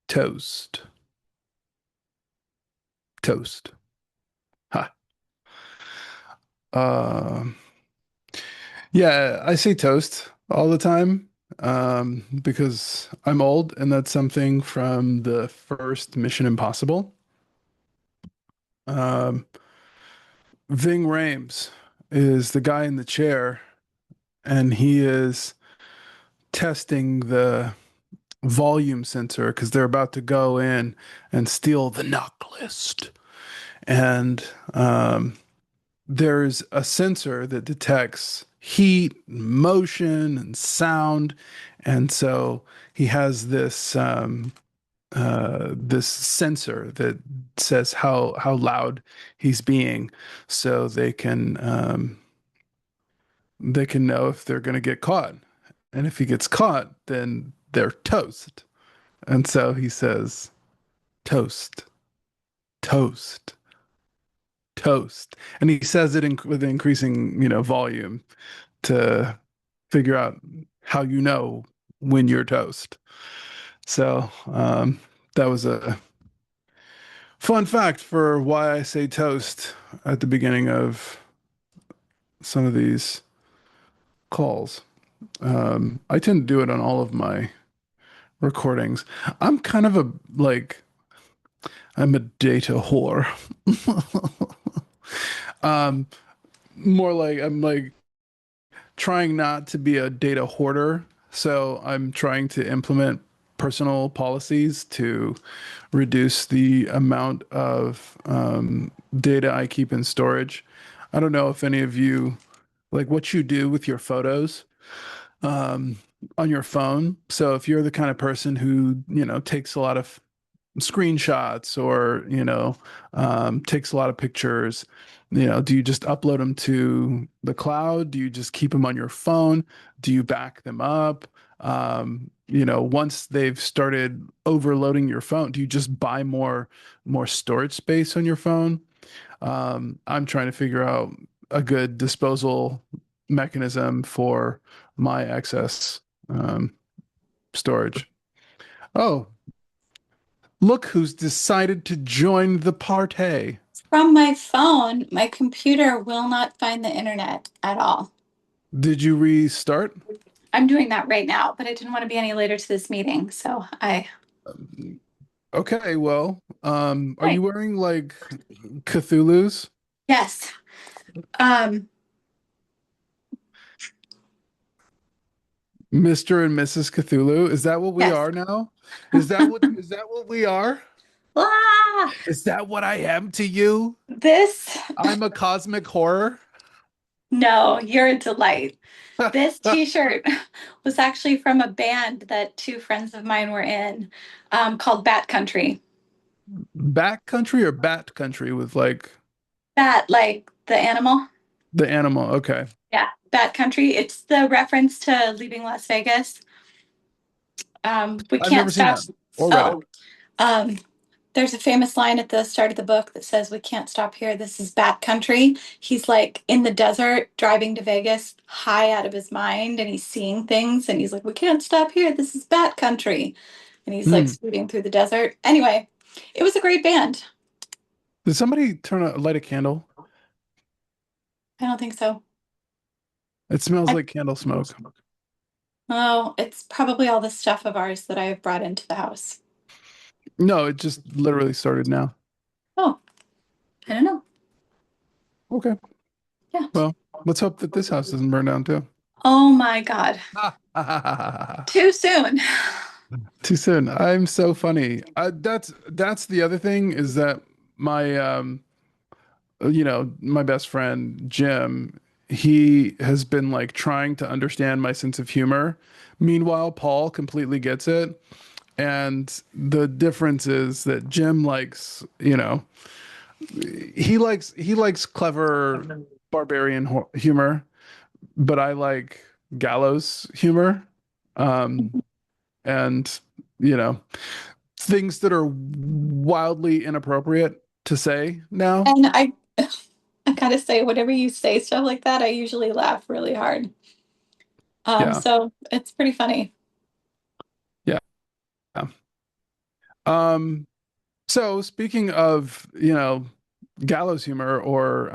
Toast. Toast. Ha. Um, yeah, I say toast all the time because I'm old, and that's something from the first Mission Impossible. Um, Ving Rhames is the guy in the chair, and he is testing the volume sensor because they're about to go in and steal the knock list. And there's a sensor that detects heat, motion, and sound. And so he has this sensor that says how loud he's being, so they can know if they're going to get caught. And if he gets caught, then they're toast. And so he says, toast, toast, toast. And he says it with increasing, volume to figure out how you know when you're toast. So that was a fun fact for why I say toast at the beginning of some of these calls. I tend to do it on all of my recordings. I'm kind of I'm a data whore. um, More like I'm like trying not to be a data hoarder. So I'm trying to implement personal policies to reduce the amount of data I keep in storage. I don't know if any of you like what you do with your photos um, on your phone. So if you're the kind of person who, takes a lot of screenshots or takes a lot of pictures, do you just upload them to the cloud? Do you just keep them on your phone? Do you back them up? Once they've started overloading your phone, do you just buy more storage space on your phone? I'm trying to figure out a good disposal mechanism for my excess storage. Oh, look who's decided to join the party. From my phone, my computer will not find the internet at all. Did you restart? I'm doing that right now, but I didn't want to be any later to this meeting, so I. Okay, well, are Right. you wearing like Cthulhu's? Yes. Um, Mr. and Mrs. Cthulhu? Is that what we yes. are now? Is that what we are? Ah, Is that what I am to you? this, I'm a cosmic horror. no, you're a delight. This t-shirt was actually from a band that two friends of mine were in, called Bat Country. Back country or bat country with like Bat, like the animal. the animal. Okay. Yeah, Bat Country. It's the reference to Leaving Las Vegas. We I've can't never seen stop. that or read it. Oh, um, there's a famous line at the start of the book that says, "We can't stop here. This is Bat Country." He's like in the desert driving to Vegas, high out of his mind, and he's seeing things, and he's like, "We can't stop here. This is Bat Country." And he's like Hmm. speeding through the desert. Anyway, it was a great band. Did somebody light a candle? I don't think so. It smells I, like candle smoke. oh, it's probably all the stuff of ours that I have brought into the house. No, it just literally started now. Oh, I don't know. Okay. Yeah. Well, let's hope that this house doesn't burn down too. Oh my God. Too soon. Too soon. I'm so funny. That's the other thing is that my my best friend Jim, he has been like trying to understand my sense of humor. Meanwhile, Paul completely gets it. And the difference is that Jim likes, he likes clever barbarian humor, but I like gallows humor. Um, and you know, things that are wildly inappropriate to say now. And I gotta say, whenever you say stuff like that, I usually laugh really hard. Yeah. So it's pretty funny. Yeah. Um, so speaking of, gallows humor or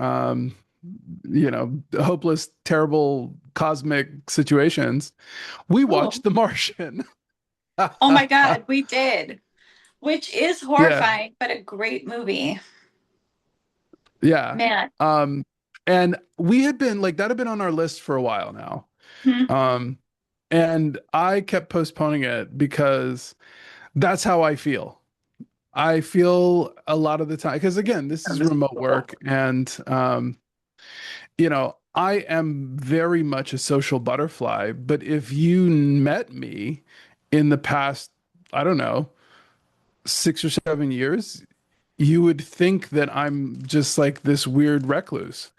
hopeless, terrible cosmic situations, we watched Oh, The Martian. oh my God, we did, which is Yeah, horrifying, but a great movie. yeah. Man. Um, and we had been like that had been on our list for a while now. Hmm. Um, and I kept postponing it because that's how I feel. I feel a lot of the time because again, this is remote work and I am very much a social butterfly, but if you met me in the past, I don't know, 6 or 7 years, you would think that I'm just like this weird recluse.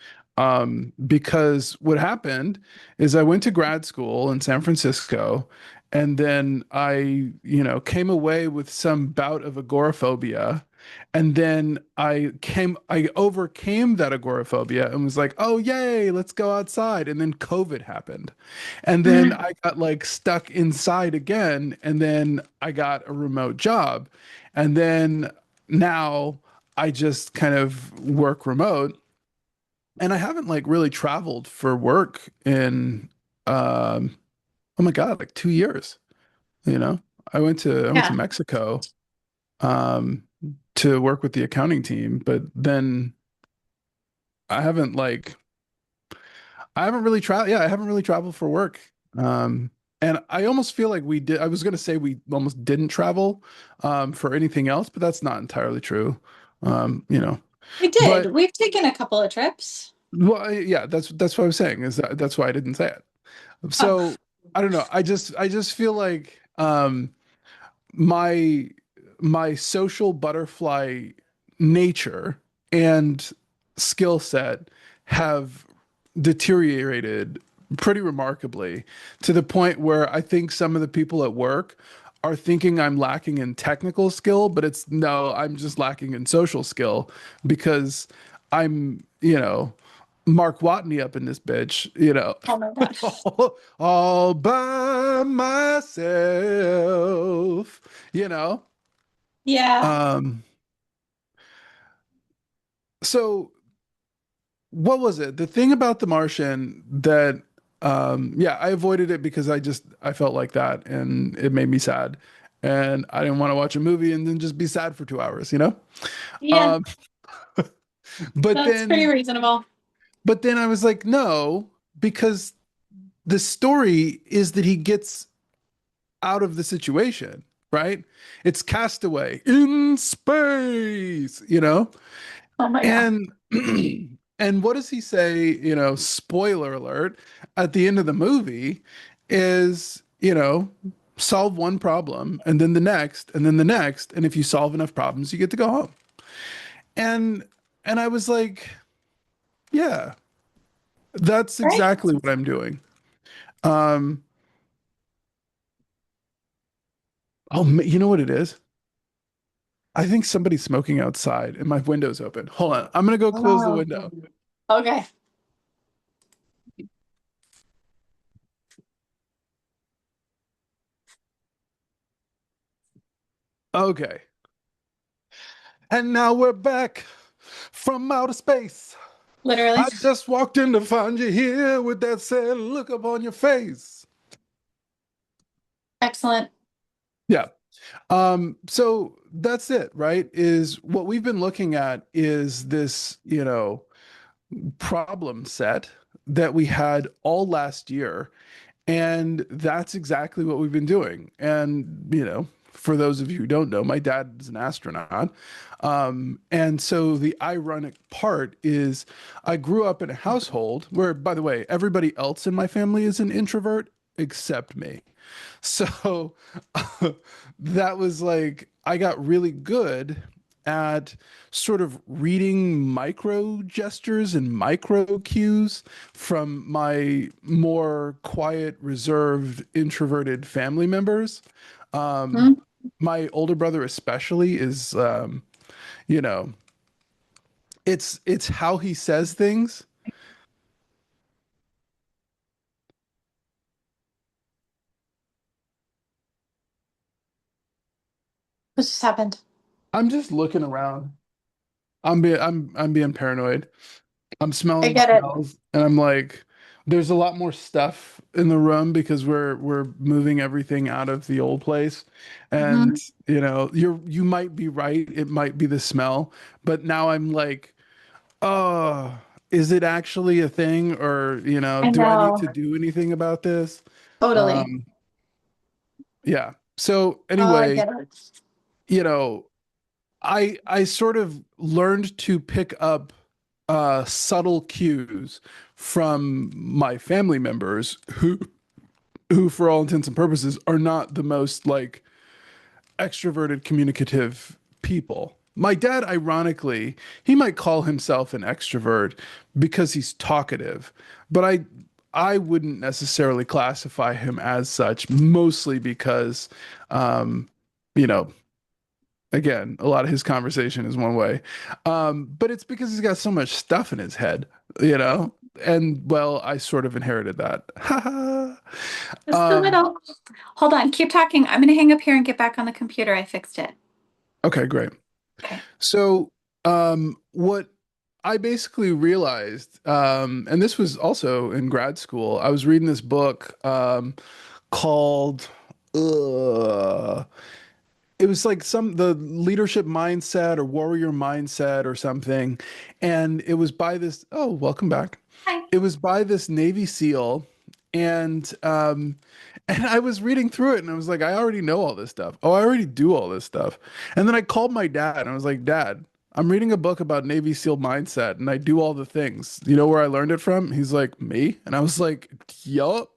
Because what happened is I went to grad school in San Francisco, and then I came away with some bout of agoraphobia. And then I overcame that agoraphobia and was like, oh, yay, let's go outside. And then COVID happened. And then Mm. I got like stuck inside again. And then I got a remote job. And then now I just kind of work remote and I haven't like really traveled for work in oh my God, like 2 years, you know. I went to Yeah. Mexico um to work with the accounting team, but then I haven't like I haven't really traveled for work. And I almost feel like I was gonna say we almost didn't travel for anything else, but that's not entirely true. Um, you know. We did. But We've taken a couple of trips. well, yeah, that's what I was saying is that's why I didn't say it. Oh, So I don't know. I just feel like my my social butterfly nature and skill set have deteriorated pretty remarkably to the point where I think some of the people at work are thinking I'm lacking in technical skill, but it's no, I'm just lacking in social skill because I'm Mark Watney up in this bitch, oh my God. all by myself, you know. Yeah. Um, so what was it? The thing about The Martian that yeah, I avoided it because I felt like that and it made me sad. And I didn't want to watch a movie and then just be sad for 2 hours. Yeah. Um, but That's pretty then reasonable. but then I was like, no, because the story is that he gets out of the situation, right? It's Castaway in space. Oh my God. And and what does he say, spoiler alert, at the end of the movie is solve one problem and then the next and then the next. And if you solve enough problems, you get to go home. And and I was like, yeah, that's Right? exactly what I'm doing. Um, you know what it is? I think somebody's smoking outside and my window's open. Hold on. I'm gonna go close the Oh. window. Okay. Okay. And now we're back from outer space. Literally. I just walked in to find you here with that sad look up on your face. Excellent. Yeah. So that's it, right? Is what we've been looking at is this problem set that we had all last year. And that's exactly what we've been doing. And for those of you who don't know, my dad is an astronaut. And so the ironic part is I grew up in a household where, by the way, everybody else in my family is an introvert except me. So that was like, I got really good at sort of reading micro gestures and micro cues from my more quiet, reserved, introverted family members. Um, Hmm. my older brother especially is, you know, it's how he says things. What just happened? I'm just looking around. I'm being paranoid. I'm I smelling get it. smells and I'm like there's a lot more stuff in the room because we're moving everything out of the old place. And Hmm. you might be right. It might be the smell, but now I'm like, oh, is it actually a thing or, I do I need know. to do anything about this? Totally. Um, yeah. So Oh, I anyway, get it. you know, I sort of learned to pick up subtle cues from my family members who for all intents and purposes are not the most like extroverted communicative people. My dad, ironically, he might call himself an extrovert because he's talkative, but I wouldn't necessarily classify him as such, mostly because you know, again, a lot of his conversation is one way. But it's because he's got so much stuff in his head, you know? And well, I sort of inherited that. Just a um, little. Hold on, keep talking. I'm gonna hang up here and get back on the computer. I fixed it. okay, great. Okay. So, what I basically realized, and this was also in grad school, I was reading this book called it was like the leadership mindset or warrior mindset or something. And it was by this, oh, welcome back. Hi. It was by this Navy SEAL. And and I was reading through it and I was like, I already know all this stuff. Oh, I already do all this stuff. And then I called my dad and I was like, Dad, I'm reading a book about Navy SEAL mindset and I do all the things. You know where I learned it from? He's like, me? And I was like, yup.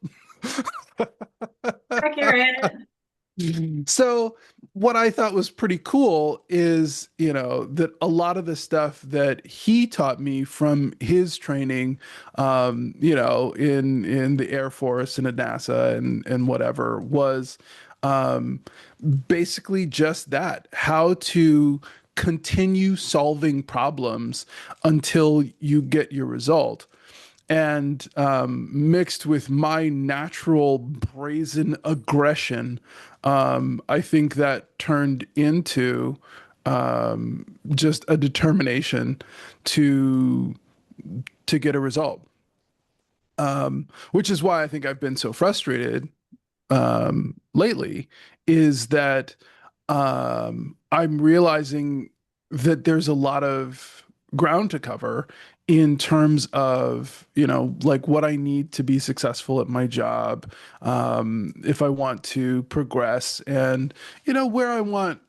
Accurate. So what I thought was pretty cool is, that a lot of the stuff that he taught me from his training, in the Air Force and at NASA and whatever was um, basically just that, how to continue solving problems until you get your result and mixed with my natural brazen aggression, I think that turned into just a determination to get a result. Which is why I think I've been so frustrated lately. Is that I'm realizing that there's a lot of ground to cover in terms of, like what I need to be successful at my job, if I want to progress and, where I want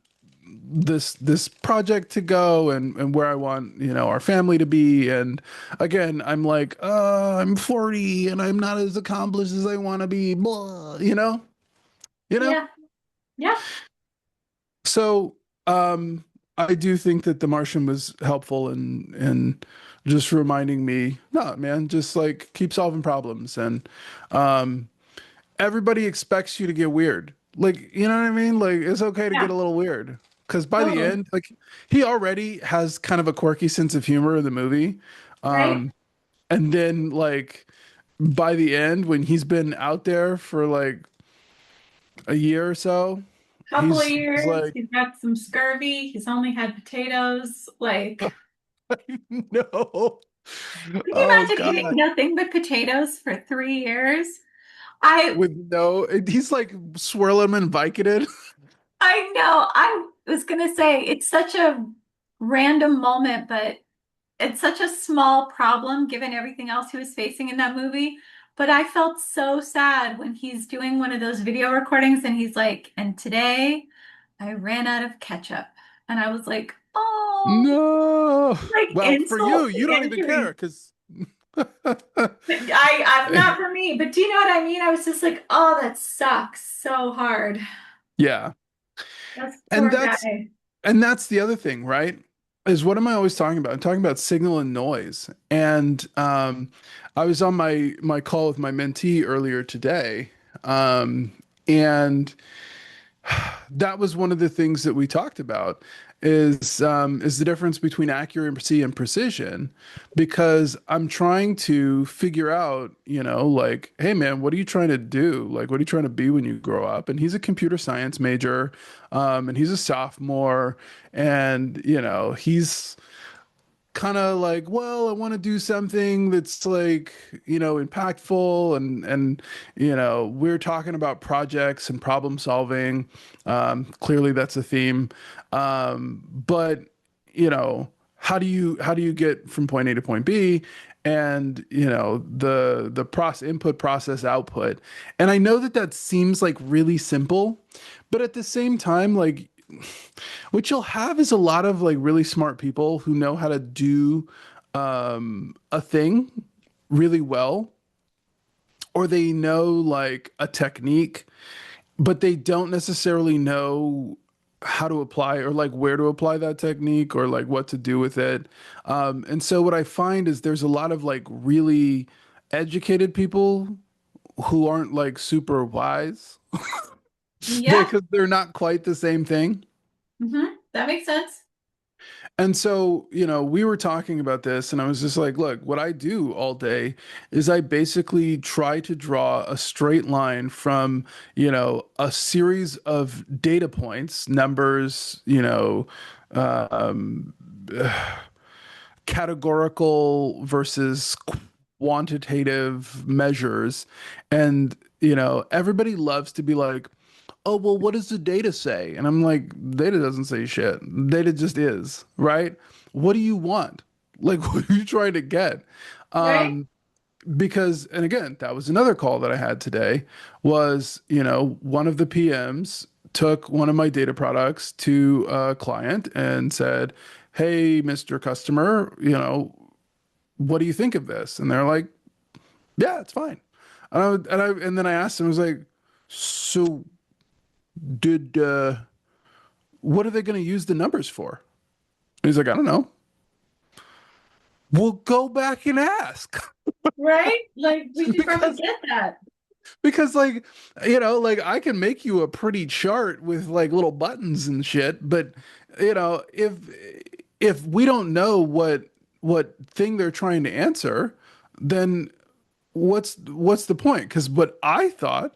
this project to go and where I want, our family to be. And again, I'm like, I'm 40 and I'm not as accomplished as I want to be, blah, you know? Yeah. Yeah. So, I do think that The Martian was helpful in just reminding me, no, man, just like keep solving problems. And um, everybody expects you to get weird. Like, you know what I mean? Like, it's okay to get Yeah. a little weird. Because by the Totally. end, like, he already has kind of a quirky sense of humor in the movie. Right? Um, and then, like, by the end, when he's been out there for like a year or so, Couple of he's years. like, He's got some scurvy. He's only had potatoes. Like, no. can you Oh imagine eating God. nothing but potatoes for 3 years? I With no, he's like swirling them in Vicodin. I know. I was gonna say it's such a random moment, but it's such a small problem given everything else he was facing in that movie. But I felt so sad when he's doing one of those video recordings and he's like, and today I ran out of ketchup. And I was like, oh, No. like Well, for you, insult to you don't even care injury. because But I'm not for me, but do you know what I mean? I was just like, oh, that sucks so hard. yeah. That's And poor that's guy. and that's the other thing, right? Is what am I always talking about? I'm talking about signal and noise. And I was on my call with my mentee earlier today. And that was one of the things that we talked about. is the difference between accuracy and precision, because I'm trying to figure out, like, hey man, what are you trying to do? Like, what are you trying to be when you grow up? And he's a computer science major, and he's a sophomore, and he's kind of like, well, I want to do something that's like, impactful, and we're talking about projects and problem solving. Clearly that's a theme. But how do you get from point A to point B? And the process, input, process, output. And I know that that seems like really simple, but at the same time, like, what you'll have is a lot of like really smart people who know how to do a thing really well, or they know like a technique, but they don't necessarily know how to apply, or like where to apply that technique, or like what to do with it. And so what I find is there's a lot of like really educated people who aren't like super wise Yeah. because they're not quite the same thing. That makes sense. And so, we were talking about this, and I was just like, look, what I do all day is I basically try to draw a straight line from, a series of data points, numbers, um, categorical versus quantitative measures. And, everybody loves to be like, oh, well, what does the data say? And I'm like, data doesn't say shit. Data just is, right? What do you want? Like, what are you trying to get? Right. Um, because, and again, that was another call that I had today was, one of the PMs took one of my data products to a client and said, hey, Mr. Customer, what do you think of this? And they're like, yeah, it's fine. And then I asked him, I was like, so did what are they going to use the numbers for? And he's like, I don't know. We'll go back and ask. Right? Like we should probably because get that. like like I can make you a pretty chart with like little buttons and shit, but if we don't know what thing they're trying to answer, then what's the point? Because what I thought,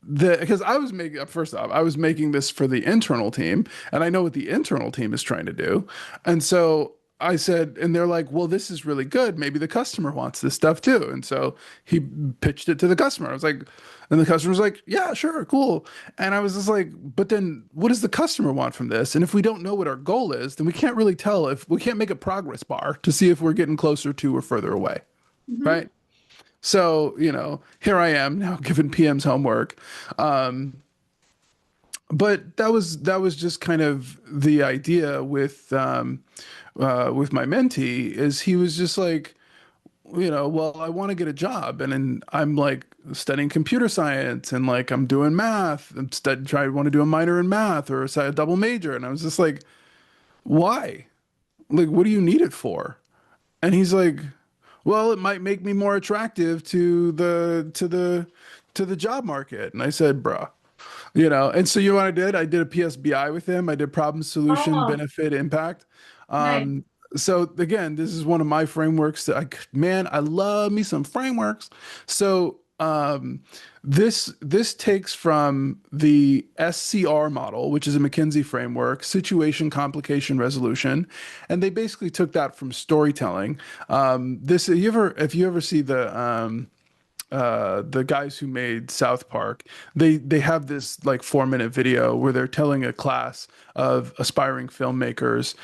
because I was making, first off, I was making this for the internal team, and I know what the internal team is trying to do. And so I said, and they're like, well, this is really good. Maybe the customer wants this stuff too. And so he pitched it to the customer. I was like, and the customer was like, yeah, sure, cool. And I was just like, but then what does the customer want from this? And if we don't know what our goal is, then we can't really tell, if we can't make a progress bar to see if we're getting closer to or further away. Hmm. Right. So, here I am now giving PM's homework. Um, but that was just kind of the idea with my mentee, is he was just like, well, I want to get a job, and I'm like studying computer science, and like I'm doing math, and try want to do a minor in math or a double major, and I was just like, why? Like, what do you need it for? And he's like, well, it might make me more attractive to the job market. And I said, bruh, and so what I did? I did a PSBI with him. I did problem, solution, Oh, benefit, impact. nice. Um, so again, this is one of my frameworks that man, I love me some frameworks. So this takes from the SCR model, which is a McKinsey framework, situation, complication, resolution, and they basically took that from storytelling. This you ever if you ever see the guys who made South Park, they have this like 4-minute video where they're telling a class of aspiring filmmakers,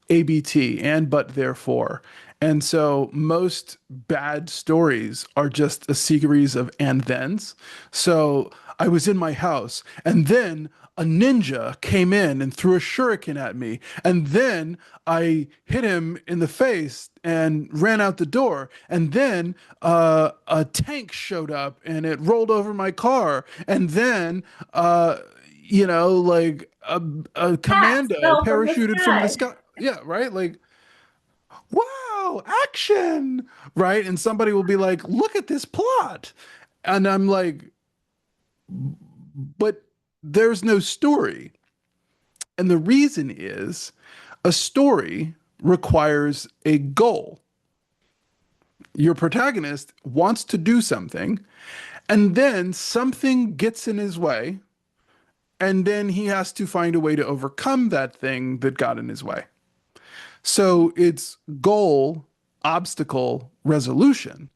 ABT, and but therefore. And so most bad stories are just a series of and thens. So I was in my house, and then a ninja came in and threw a shuriken at me. And then I hit him in the face and ran out the door. And then a tank showed up and it rolled over my car. And then, like a Cats commando fell from the parachuted from the sky. sky. Yeah, right? Like, wow, action, right? And somebody will be like, look at this plot. And I'm like, but there's no story. And the reason is a story requires a goal. Your protagonist wants to do something, and then something gets in his way, and then he has to find a way to overcome that thing that got in his way. So it's goal, obstacle, resolution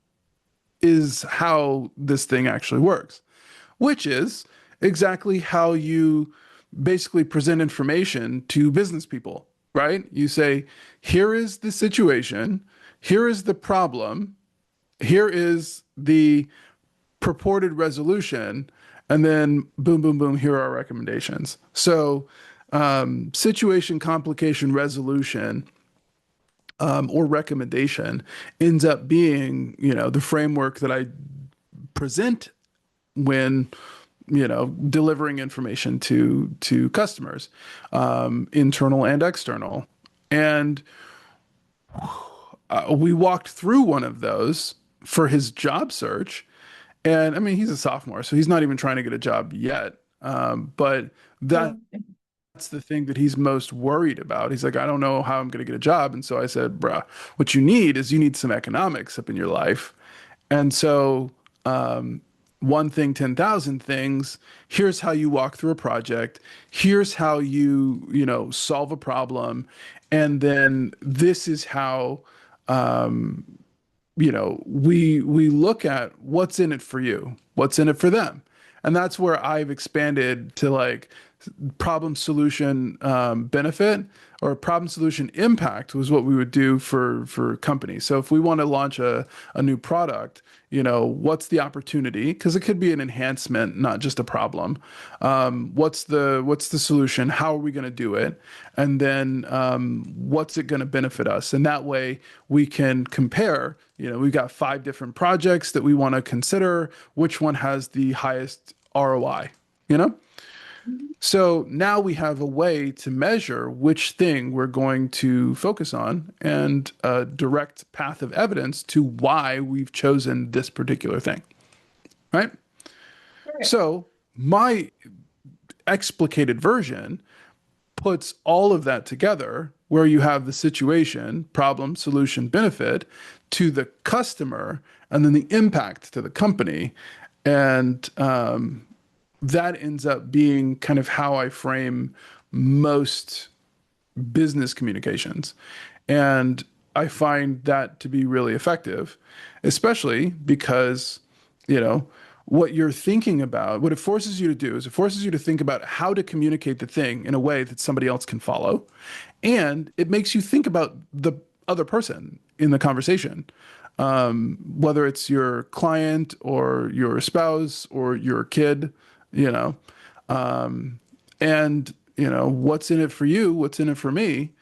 is how this thing actually works, which is exactly how you basically present information to business people, right? You say, here is the situation, here is the problem, here is the purported resolution, and then boom, boom, boom, here are our recommendations. So, situation, complication, resolution, or recommendation ends up being, the framework that I present when delivering information to customers, internal and external. And we walked through one of those for his job search. And I mean, he's a sophomore, so he's not even trying to get a job yet. But that's Oh, the thing that he's most worried about. He's like, I don't know how I'm going to get a job. And so I said, bruh, what you need some economics up in your life. And so, one thing, 10,000 things. Here's how you walk through a project. Here's how you solve a problem. And then this is how, we look at what's in it for you, what's in it for them. And that's where I've expanded to like problem solution benefit or problem solution impact was what we would do for companies. So if we want to launch a new product, what's the opportunity? Because it could be an enhancement, not just a problem. What's the solution? How are we going to do it? And then what's it going to benefit us? And that way we can compare. We've got 5 different projects that we want to consider. Which one has the highest ROI? You know? So now we have a way to measure which thing we're going to focus on and a direct path of evidence to why we've chosen this particular thing, right? right. So my explicated version puts all of that together where you have the situation, problem, solution, benefit to the customer, and then the impact to the company. And that ends up being kind of how I frame most business communications. And I find that to be really effective, especially because, you know, what you're thinking about, what it forces you to do is it forces you to think about how to communicate the thing in a way that somebody else can follow. And it makes you think about the other person in the conversation, whether it's your client or your spouse or your kid, you know, and, what's in it for you, what's in it for me.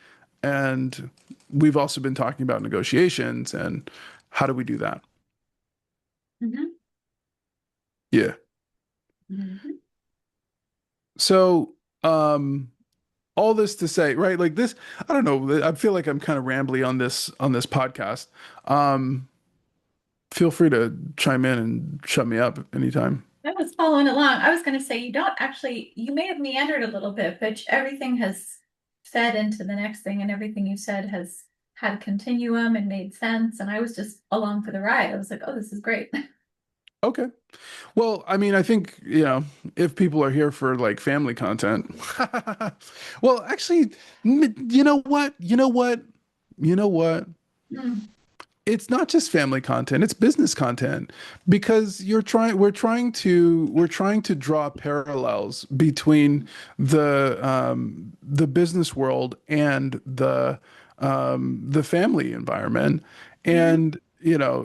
And we've also been talking about negotiations and how do we do that? Mhm. Yeah. Mhm. So, all this to say, right? Like this, I don't know. I feel like I'm kind of rambly on this podcast. Um, Feel free to chime in and shut me up anytime. I was following along. I was going to say you don't actually, you may have meandered a little bit, but everything has fed into the next thing, and everything you said has had a continuum and made sense. And I was just along for the ride. I was like, oh, this is great. Okay. Well, I mean, I think, if people are here for like family content, well, actually, you know what? You know what? You know what? Mm. It's not just family content, it's business content because we're trying to draw parallels between the business world and the family environment. Mhm. And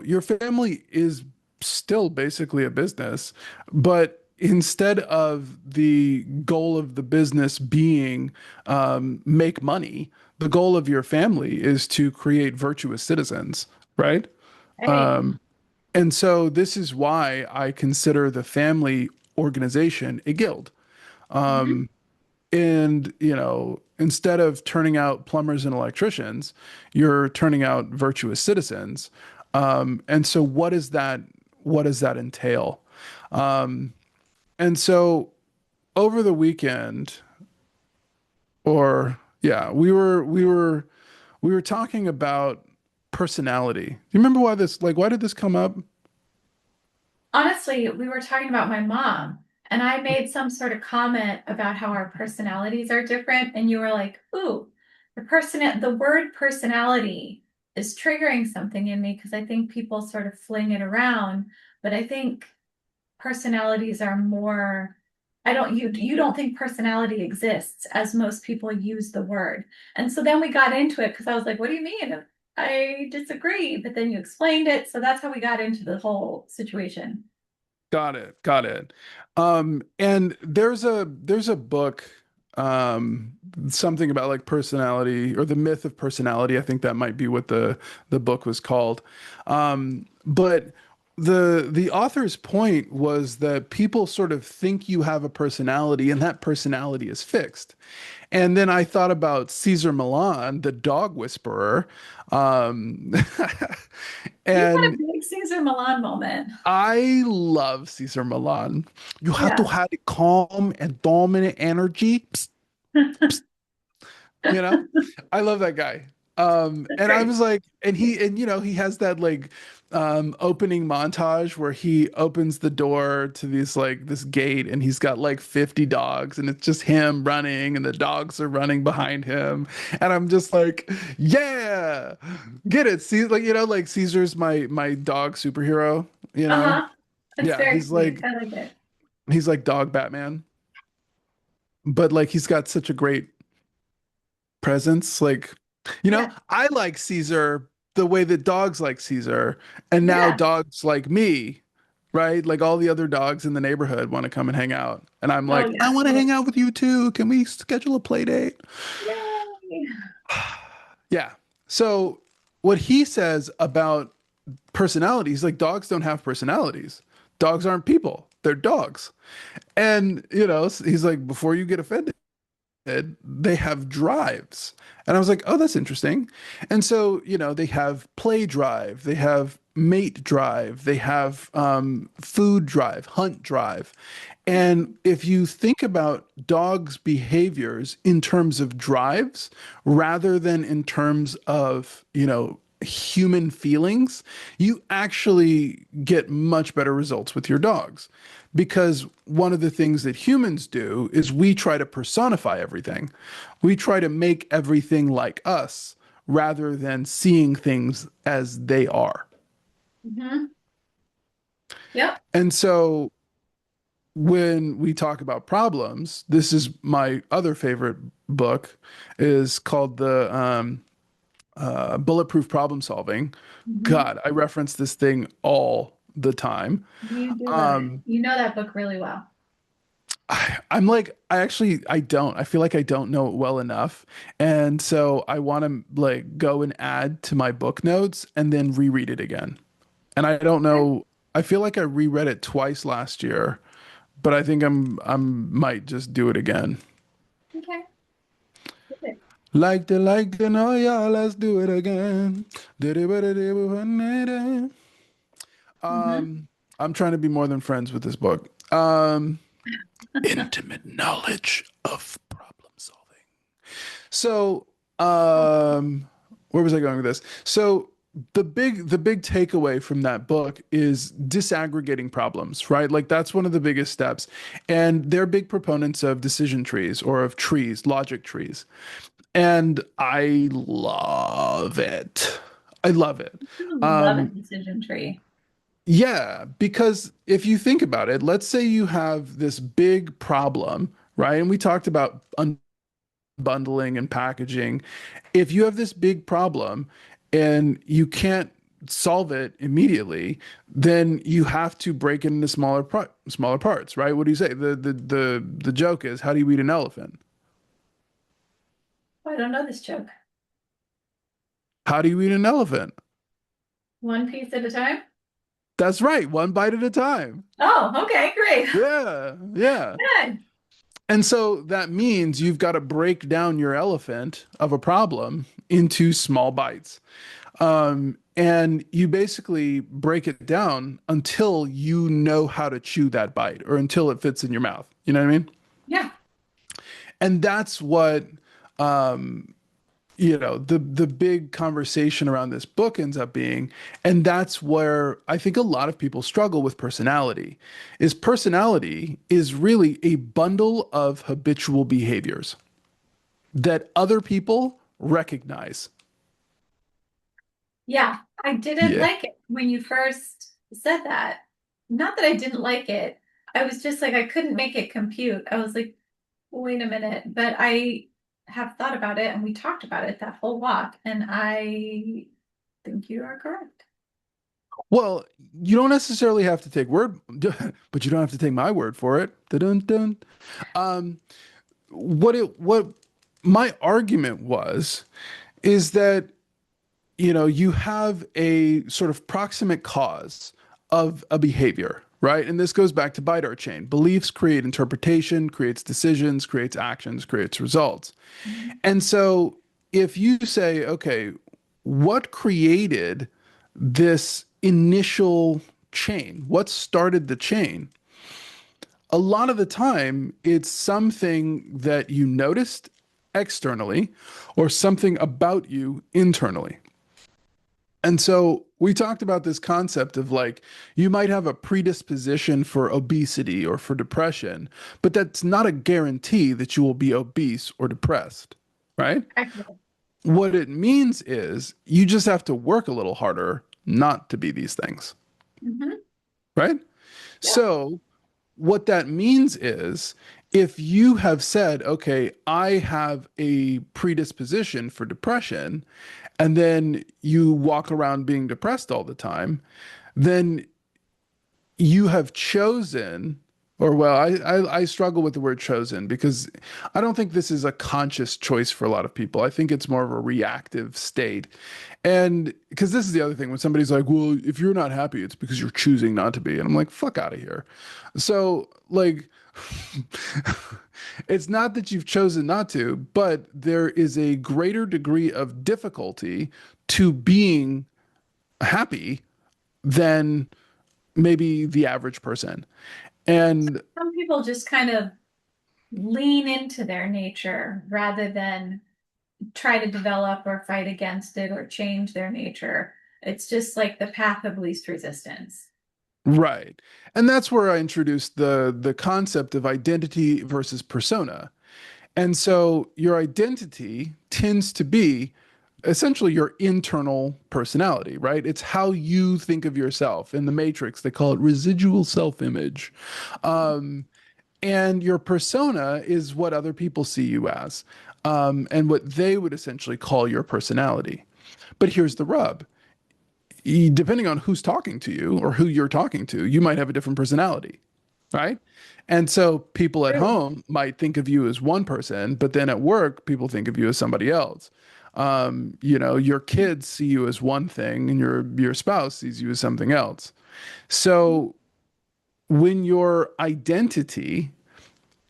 your family is still basically a business, but instead of the goal of the business being make money, the goal of your family is to create virtuous citizens, right? Right. And so this is why I consider the family organization a guild. Mhm. And, instead of turning out plumbers and electricians, you're turning out virtuous citizens. And so what does that entail? And so over the weekend, or yeah, we were talking about personality. Do you remember why did this come up? Honestly, we were talking about my mom, and I made some sort of comment about how our personalities are different, and you were like, "Ooh, the word personality is triggering something in me because I think people sort of fling it around, but I think personalities are more. I don't you don't think personality exists as most people use the word." And so then we got into it because I was like, "What do you mean?" I disagree, but then you explained it, so that's how we got into the whole situation. Got it. Got it. And there's a book, um, something about like personality or the myth of personality. I think that might be what the book was called. But the author's point was that people sort of think you have a personality and that personality is fixed. And then I thought about Caesar Milan, the dog whisperer. Um, You had a and big Caesar Milan moment. I love Caesar Milan. You have to Yeah. have a calm and dominant energy. Psst, you know, I love that guy. That's And I great. was like, he has that like opening montage where he opens the door to this gate and he's got like 50 dogs and it's just him running and the dogs are running behind him. And I'm just like, yeah, get it. See, like, like Caesar's my dog superhero, you know? Uh-huh. It's Yeah, very sweet. I like it. he's like dog Batman, but like he's got such a great presence. Like, Yeah. I like Caesar the way that dogs like Caesar, and now Yeah. dogs like me, right? Like all the other dogs in the neighborhood want to come and hang out. And I'm Oh like, I yeah. want to hang out with you too. Can we schedule a play date? Yay. Yeah. So what he says about personalities, like dogs don't have personalities. Dogs aren't people. They're dogs. And, he's like, before you get offended, they have drives. And I was like, oh, that's interesting. And so, they have play drive, they have mate drive, they have food drive, hunt drive. And if you think about dogs' behaviors in terms of drives rather than in terms of, human feelings, you actually get much better results with your dogs. Because one of the things that humans do is we try to personify everything. We try to make everything like us rather than seeing things as they are. Hmm. Yep. And so when we talk about problems, this is my other favorite book is called the Bulletproof Problem Solving. Hmm. God, I reference this thing all the time. You do love it. Um, You know that book really well. I'm like, I don't. I feel like I don't know it well enough. And so I want to like go and add to my book notes and then reread it again. And I don't Okay. know, I feel like I reread it twice last year, but I think I'm might just do it again. Okay. Good. No, yeah, let's do it again. Hmm. Um, I'm trying to be more than friends with this book. Intimate knowledge of problem solving. So, um, where was I going with this? So the big takeaway from that book is disaggregating problems, right? Like that's one of the biggest steps. And they're big proponents of decision trees or of trees, logic trees. And I love it. I love it. You love a Um, decision tree. yeah, because if you think about it, let's say you have this big problem, right? And we talked about bundling and packaging. If you have this big problem and you can't solve it immediately, then you have to break it into smaller parts, right? What do you say? The joke is, how do you eat an elephant? Oh, I don't know this joke. How do you eat an elephant? One piece at a time. That's right, one bite at a time. Oh, okay, great. Yeah, yeah. Good. And so that means you've got to break down your elephant of a problem into small bites. And you basically break it down until you know how to chew that bite or until it fits in your mouth. You know what I mean? Yeah. And that's what The big conversation around this book ends up being, and that's where I think a lot of people struggle with personality is really a bundle of habitual behaviors that other people recognize. Yeah, I didn't Yeah. like it when you first said that. Not that I didn't like it. I was just like, I couldn't make it compute. I was like, wait a minute. But I have thought about it and we talked about it that whole walk, and I think you are correct. Well, you don't necessarily have to take word, but you don't have to take my word for it. Dun-dun-dun. Um, what my argument was is that you have a sort of proximate cause of a behavior, right? And this goes back to BIDAR chain. Beliefs create interpretation, creates decisions, creates actions, creates results. Mhm. And so if you say, okay, what created this initial chain? What started the chain? A lot of the time, it's something that you noticed externally or something about you internally. And so we talked about this concept of like you might have a predisposition for obesity or for depression, but that's not a guarantee that you will be obese or depressed, right? Excellent. What it means is you just have to work a little harder not to be these things, Mhm. right? Yep. So what that means is if you have said, okay, I have a predisposition for depression, and then you walk around being depressed all the time, then you have chosen, or well, I struggle with the word chosen because I don't think this is a conscious choice for a lot of people. I think it's more of a reactive state. And because this is the other thing when somebody's like, well, if you're not happy, it's because you're choosing not to be. And I'm like, fuck out of here. So, like, it's not that you've chosen not to, but there is a greater degree of difficulty to being happy than maybe the average person. And Some people just kind of lean into their nature rather than try to develop or fight against it or change their nature. It's just like the path of least resistance. right. And that's where I introduced the concept of identity versus persona. And so your identity tends to be essentially your internal personality, right? It's how you think of yourself. In the Matrix, they call it residual self-image. Um, and your persona is what other people see you as, and what they would essentially call your personality. But here's the rub. Depending on who's talking to you or who you're talking to, you might have a different personality, right? And so people at True. home might think of you as one person, but then at work, people think of you as somebody else. Your kids see you as one thing, and your spouse sees you as something else. So when your identity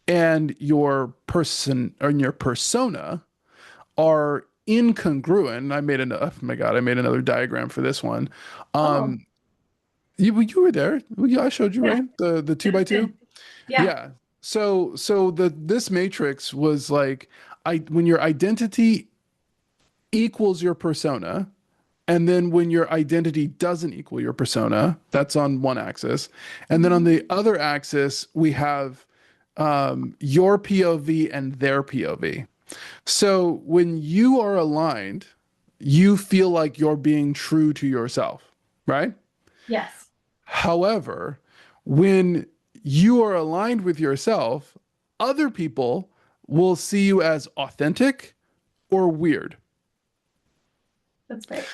and your person and your persona are incongruent, I made oh my God, I made another diagram for this one. Oh, Um, you were there. I showed you, yeah, right? The two by that's two. good. Yeah. Yeah. So this matrix was like when your identity equals your persona, and then when your identity doesn't equal your persona, that's on one axis. And then on Mhm. the other axis, we have your POV and their POV. So when you are aligned, you feel like you're being true to yourself, right? Yes. However, when you are aligned with yourself, other people will see you as authentic or weird, That's great.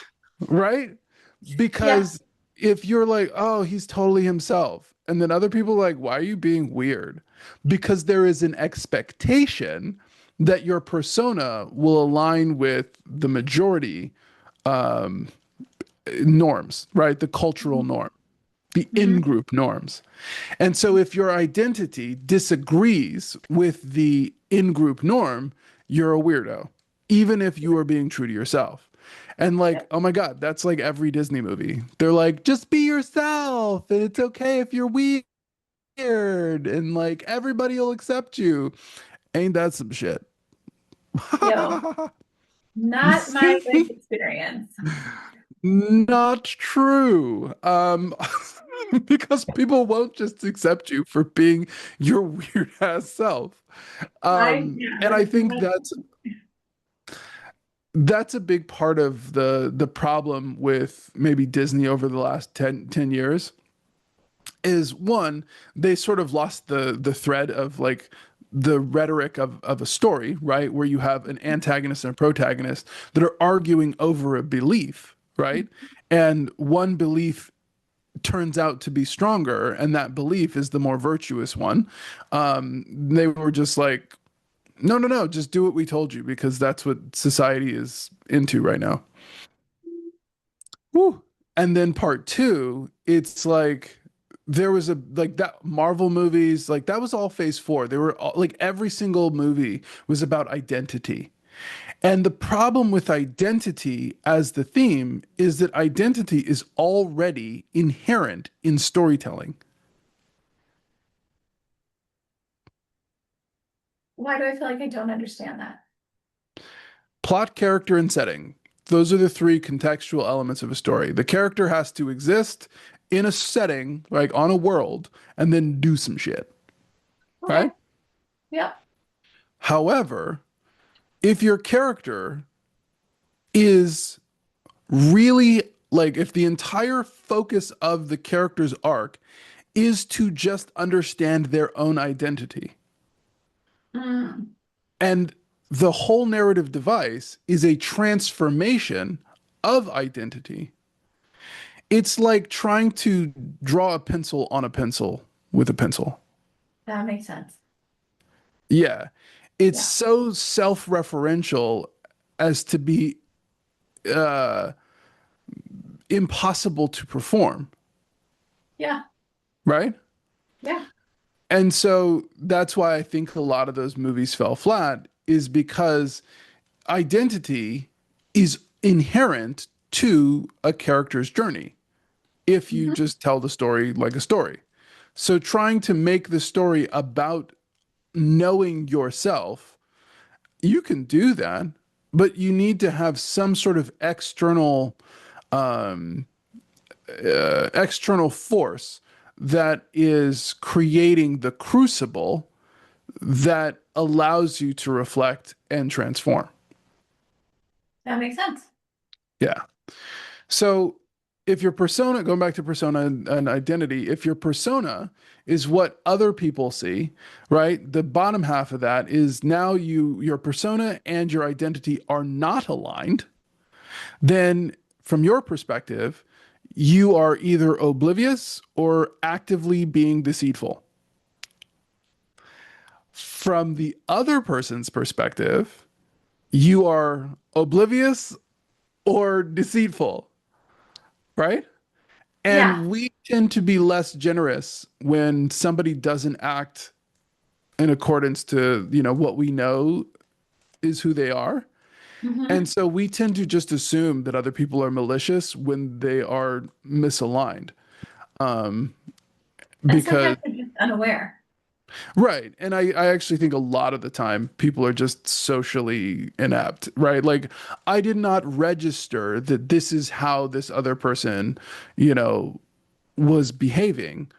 right? Yeah. Because if you're like, oh, he's totally himself, and then other people are like, why are you being weird? Because there is an expectation that your persona will align with the majority um, norms, right? The cultural norm, the in Mhm. group norms. And so if your identity disagrees with the in group norm, you're a weirdo, even if you are being true to yourself. And like, Yep. oh my God, that's like every Disney movie. They're like, just be yourself, and it's okay if you're weird, and like everybody will accept you. Ain't that some shit? Yo, not my life experience. Not true. Because people won't just accept you for being your weird ass self. Yeah, And that I is think not. that's a big part of the problem with maybe Disney over the last ten years is one, they sort of lost the thread of like the rhetoric of a story, right? Where you have an antagonist and a protagonist that are arguing over a belief, right? And one belief turns out to be stronger, and that belief is the more virtuous one. They were just like, no, no, no, just do what we told you because that's what society is into right now. Woo. And then part two, it's like there was a like that Marvel movies, like that was all phase four. They were all, like every single movie was about identity. And the problem with identity as the theme is that identity is already inherent in storytelling. Why do I feel like I don't understand that? Plot, character, and setting. Those are the three contextual elements of a story. The character has to exist in a setting, like on a world, and then do some shit, Okay. right? Yep. However, if your character is really like, if the entire focus of the character's arc is to just understand their own identity, Mm, and the whole narrative device is a transformation of identity, it's like trying to draw a pencil on a pencil with a pencil. that makes sense. Yeah. It's Yeah. so self-referential as to be uh, impossible to perform, Yeah. right? Yeah. And so that's why I think a lot of those movies fell flat is because identity is inherent to a character's journey if you Mhm. just tell the story like a story. So trying to make the story about knowing yourself, you can do that, but you need to have some sort of external force that is creating the crucible that allows you to reflect and transform. That makes sense. Yeah. So if your persona, going back to persona and identity, if your persona is what other people see, right? The bottom half of that is now your persona and your identity are not aligned, then from your perspective, you are either oblivious or actively being deceitful. From the other person's perspective, you are oblivious or deceitful, right? Yeah. And we tend to be less generous when somebody doesn't act in accordance to, what we know is who they are. Hmm. And so we tend to just assume that other people are malicious when they are misaligned. Um, And because sometimes I'm just unaware. right. And I actually think a lot of the time people are just socially inept, right? Like I did not register that this is how this other person, you know, was behaving.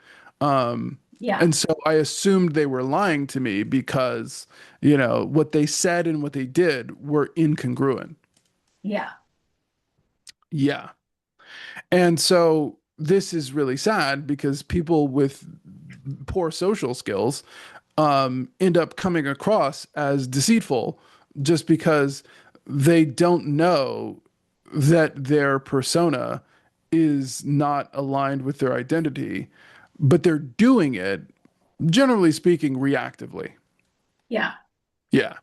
Yeah. And so I assumed they were lying to me because, what they said and what they did were incongruent. Yeah. Yeah. And so this is really sad because people with poor social skills end up coming across as deceitful just because they don't know that their persona is not aligned with their identity, but they're doing it, generally speaking, reactively. Yeah. Yeah.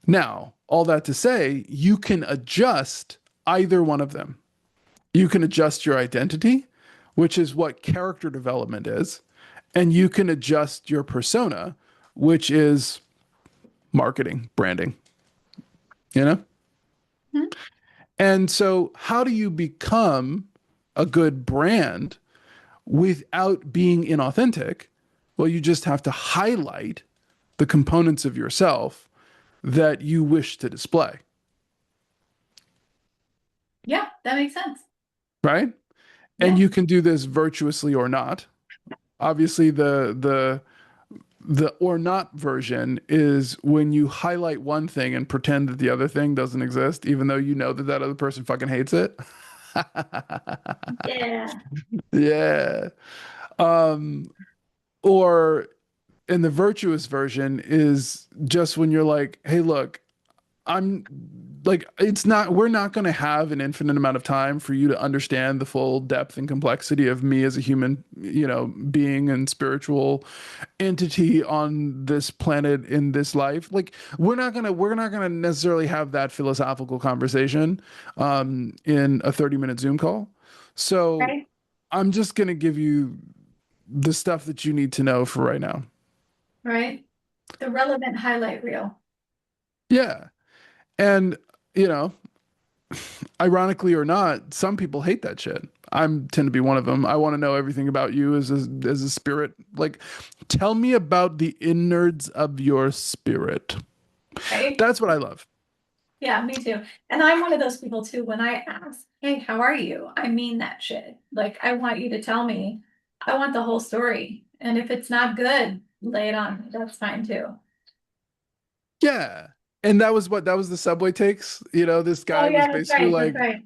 Now, all that to say, you can adjust either one of them. You can adjust your identity, which is what character development is, and you can adjust your persona, which is marketing, branding, you know? Mhm. And so, how do you become a good brand without being inauthentic? Well, you just have to highlight the components of yourself that you wish to display, Yeah, that makes sense. right? And Yeah. you can do this virtuously or not. Obviously, the or not version is when you highlight one thing and pretend that the other thing doesn't exist, even though you know that that other person fucking hates it. Yeah. Yeah. Um, or in the virtuous version is just when you're like, hey, look, I'm like, it's not, we're not going to have an infinite amount of time for you to understand the full depth and complexity of me as a human, being and spiritual entity on this planet in this life. Like, we're not going to necessarily have that philosophical conversation in a 30-minute Zoom call. So Right. I'm just going to give you the stuff that you need to know for right now. Right. The relevant highlight reel. Yeah. And, you know, ironically or not, some people hate that shit. I tend to be one of them. I want to know everything about you as a spirit. Like, tell me about the innards of your spirit. Right. That's what I love. Yeah, me too. And I'm one of those people too. When I ask, hey, how are you? I mean that shit. Like, I want you to tell me. I want the whole story. And if it's not good, lay it on me. That's fine too. Yeah. And that was the subway takes. This Oh, guy was yeah, that's basically right. That's like, right.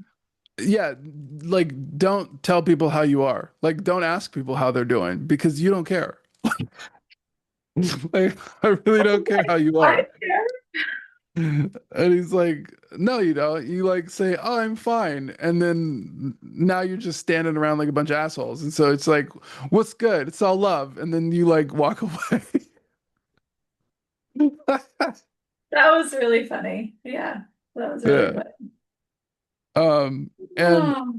yeah, like don't tell people how you are. Like don't ask people how they're doing because you don't care. Like I really don't care how you I are. care. And he's like, no, you don't. You like say, oh, I'm fine. And then now you're just standing around like a bunch of assholes. And so it's like, what's good? It's all love. And then you like walk away. That was really funny. Yeah, that was really Yeah. funny. And Oh,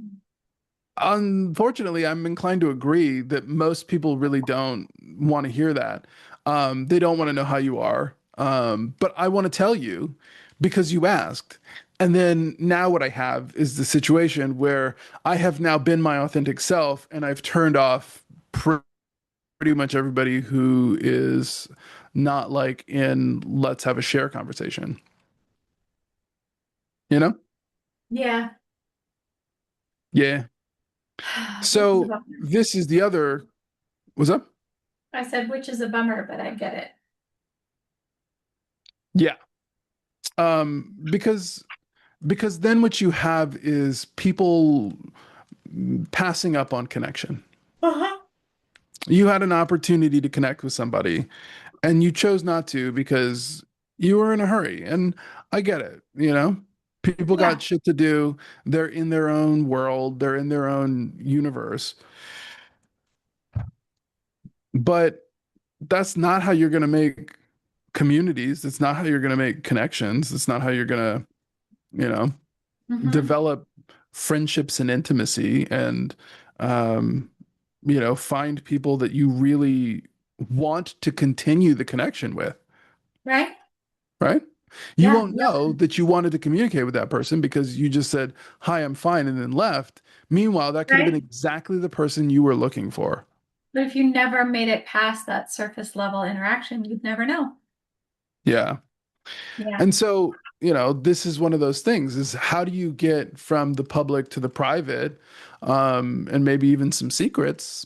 unfortunately, I'm inclined to agree that most people really don't want to hear that. They don't want to know how you are. But I want to tell you because you asked. And then now what I have is the situation where I have now been my authentic self and I've turned off pretty much everybody who is not like in let's have a share conversation, you know? yeah. Yeah. Which is a So bummer. this is the other, what's up? I said, which is a bummer, but I get it. Yeah. Because then what you have is people passing up on connection. Uh-huh. You had an opportunity to connect with somebody and you chose not to because you were in a hurry. And I get it. People got Yeah. shit to do. They're in their own world, they're in their own universe. But that's not how you're going to make communities. That's not how you're going to make connections. That's not how you're going to, you know, Hmm. develop friendships and intimacy and um find people that you really want to continue the connection with, Right? right? You Yeah. won't Yeah. know that you wanted to communicate with that person because you just said hi, I'm fine, and then left. Meanwhile, that could have been Right. exactly the person you were looking for. But if you never made it past that surface level interaction, you'd never know. Yeah. Yeah. And so, this is one of those things is how do you get from the public to the private, and maybe even some secrets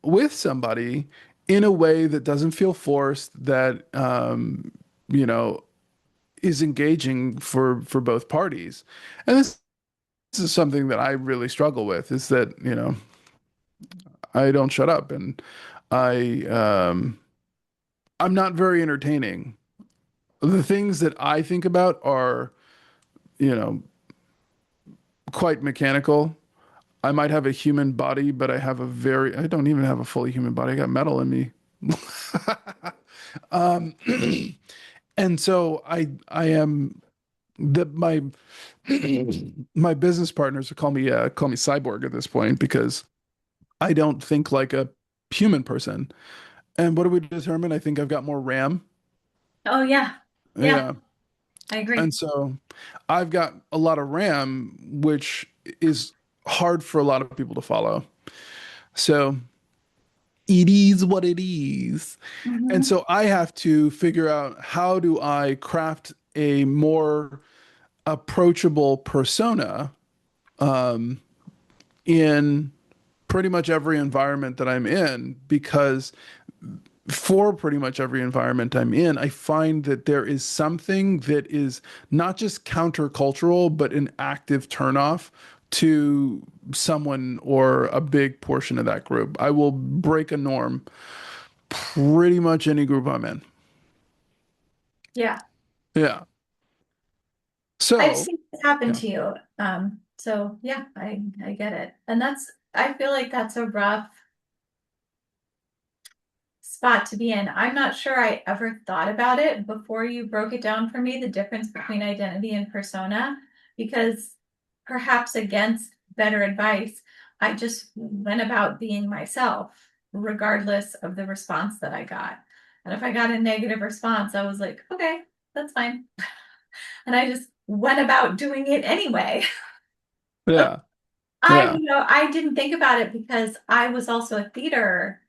with somebody in a way that doesn't feel forced, that, you know, is engaging for both parties. And this is something that I really struggle with is that, I don't shut up and I, I'm not very entertaining. The things that I think about are, you know, quite mechanical. I might have a human body, but I don't even have a fully human body. I got metal in me. Um, and so I am my my business partners call me cyborg at this point because I don't think like a human person. And what do we determine? I think I've got more RAM. Oh, yeah. Yeah. Yeah. I And agree. so I've got a lot of RAM, which is hard for a lot of people to follow. So it is what it is. And Mhm. so I have to figure out how do I craft a more approachable persona in pretty much every environment that I'm in, because for pretty much every environment I'm in, I find that there is something that is not just countercultural, but an active turnoff to someone or a big portion of that group. I will break a norm pretty much any group I'm in. Yeah. Yeah. I've So, seen this happen yeah. to you. So yeah, I get it. And I feel like that's a rough spot to be in. I'm not sure I ever thought about it before you broke it down for me, the difference between identity and persona, because perhaps against better advice, I just went about being myself, regardless of the response that I got. And if I got a negative response, I was like, okay, that's fine. And I just went about doing it anyway. Yeah. I, Yeah. I didn't think about it because I was also a theater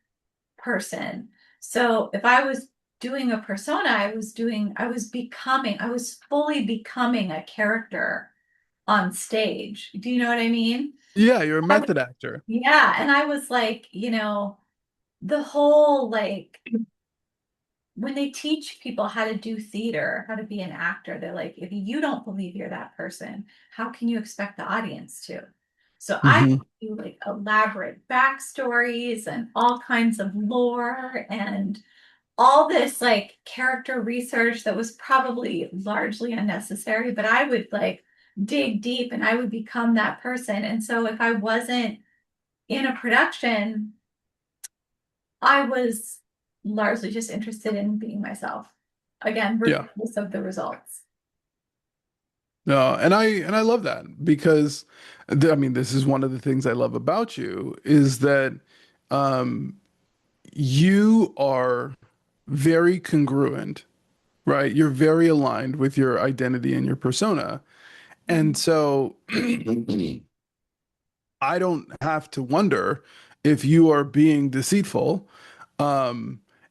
person. So if I was doing a persona, I was fully becoming a character on stage. Do you know what I mean? Yeah, you're a I was, method actor. yeah. And I was like, the whole when they teach people how to do theater, how to be an actor, they're like, if you don't believe you're that person, how can you expect the audience to? So I Hmm. do like elaborate backstories and all kinds of lore and all this like character research that was probably largely unnecessary, but I would like dig deep and I would become that person. And so if I wasn't in a production, I was largely just interested in being myself. Again, Yeah. regardless of the results. No, and I love that because I mean, this is one of the things I love about you is that um you are very congruent, right? You're very aligned with your identity and your persona. And Mhm. so I don't have to wonder if you are being deceitful.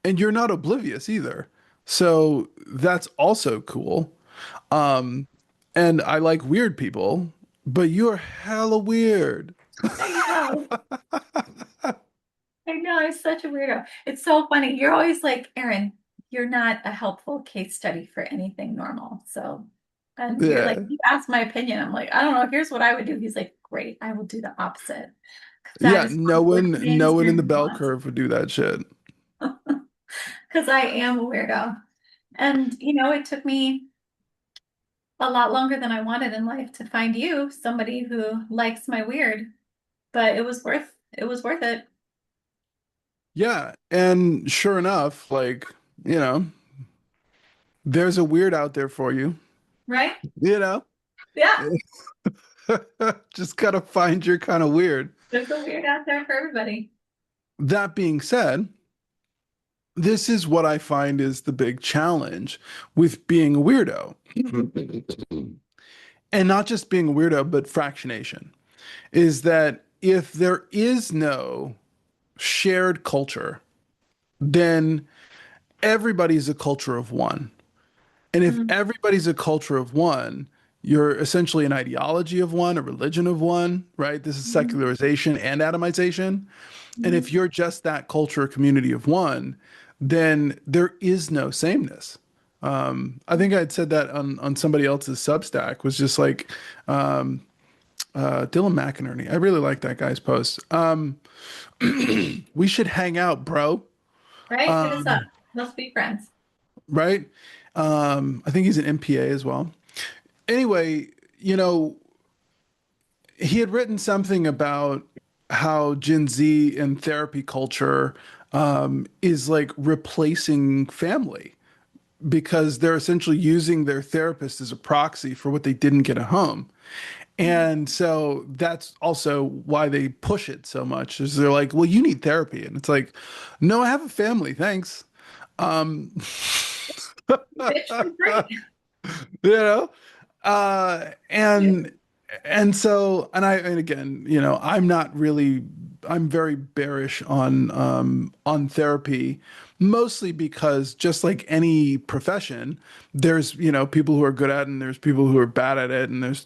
And you're not oblivious either. So that's also cool. Um, and I like weird people, but you're hella weird. I know. I know. I'm such a weirdo. It's so funny. You're always like, Erin, you're not a helpful case study for anything normal. So, and you're like, Yeah. you asked my opinion. I'm like, I don't know. Here's what I would do. He's like, great. I will do the opposite. Because that Yeah, is what no James one in the Clear bell wants. curve would do that shit. Because I am a weirdo. And, it took me a lot longer than I wanted in life to find you, somebody who likes my weird, but it was worth it, Yeah, and sure enough, like, you know, there's a weird out there for you, right? you know? Yeah, Just gotta find your kind of weird. there's a weird out there for everybody. That being said, this is what I find is the big challenge with being a weirdo. And not just being a weirdo, but fractionation. Is that if there is no shared culture, then everybody's a culture of one. And if Mm, everybody's a culture of one, you're essentially an ideology of one, a religion of one, right? This is mhm, secularization and atomization. And mhm. if you're just that culture community of one, then there is no sameness. I think I'd said that on somebody else's Substack was just like Dylan McInerney. I really like that guy's post. We should hang out, bro. Right? Hit us up. Let's be friends. Right? I think he's an MPA as well. Anyway, you know, he had written something about how Gen Z and therapy culture is like replacing family because they're essentially using their therapist as a proxy for what they didn't get at home. And so that's also why they push it so much is they're like, well, you need therapy. And it's like, no, I have a family. Thanks. Um, Bitch for free. you know, uh, and, and so, and again, I'm not really I'm very bearish on therapy, mostly because just like any profession, there's, people who are good at it and there's people who are bad at it, and there's,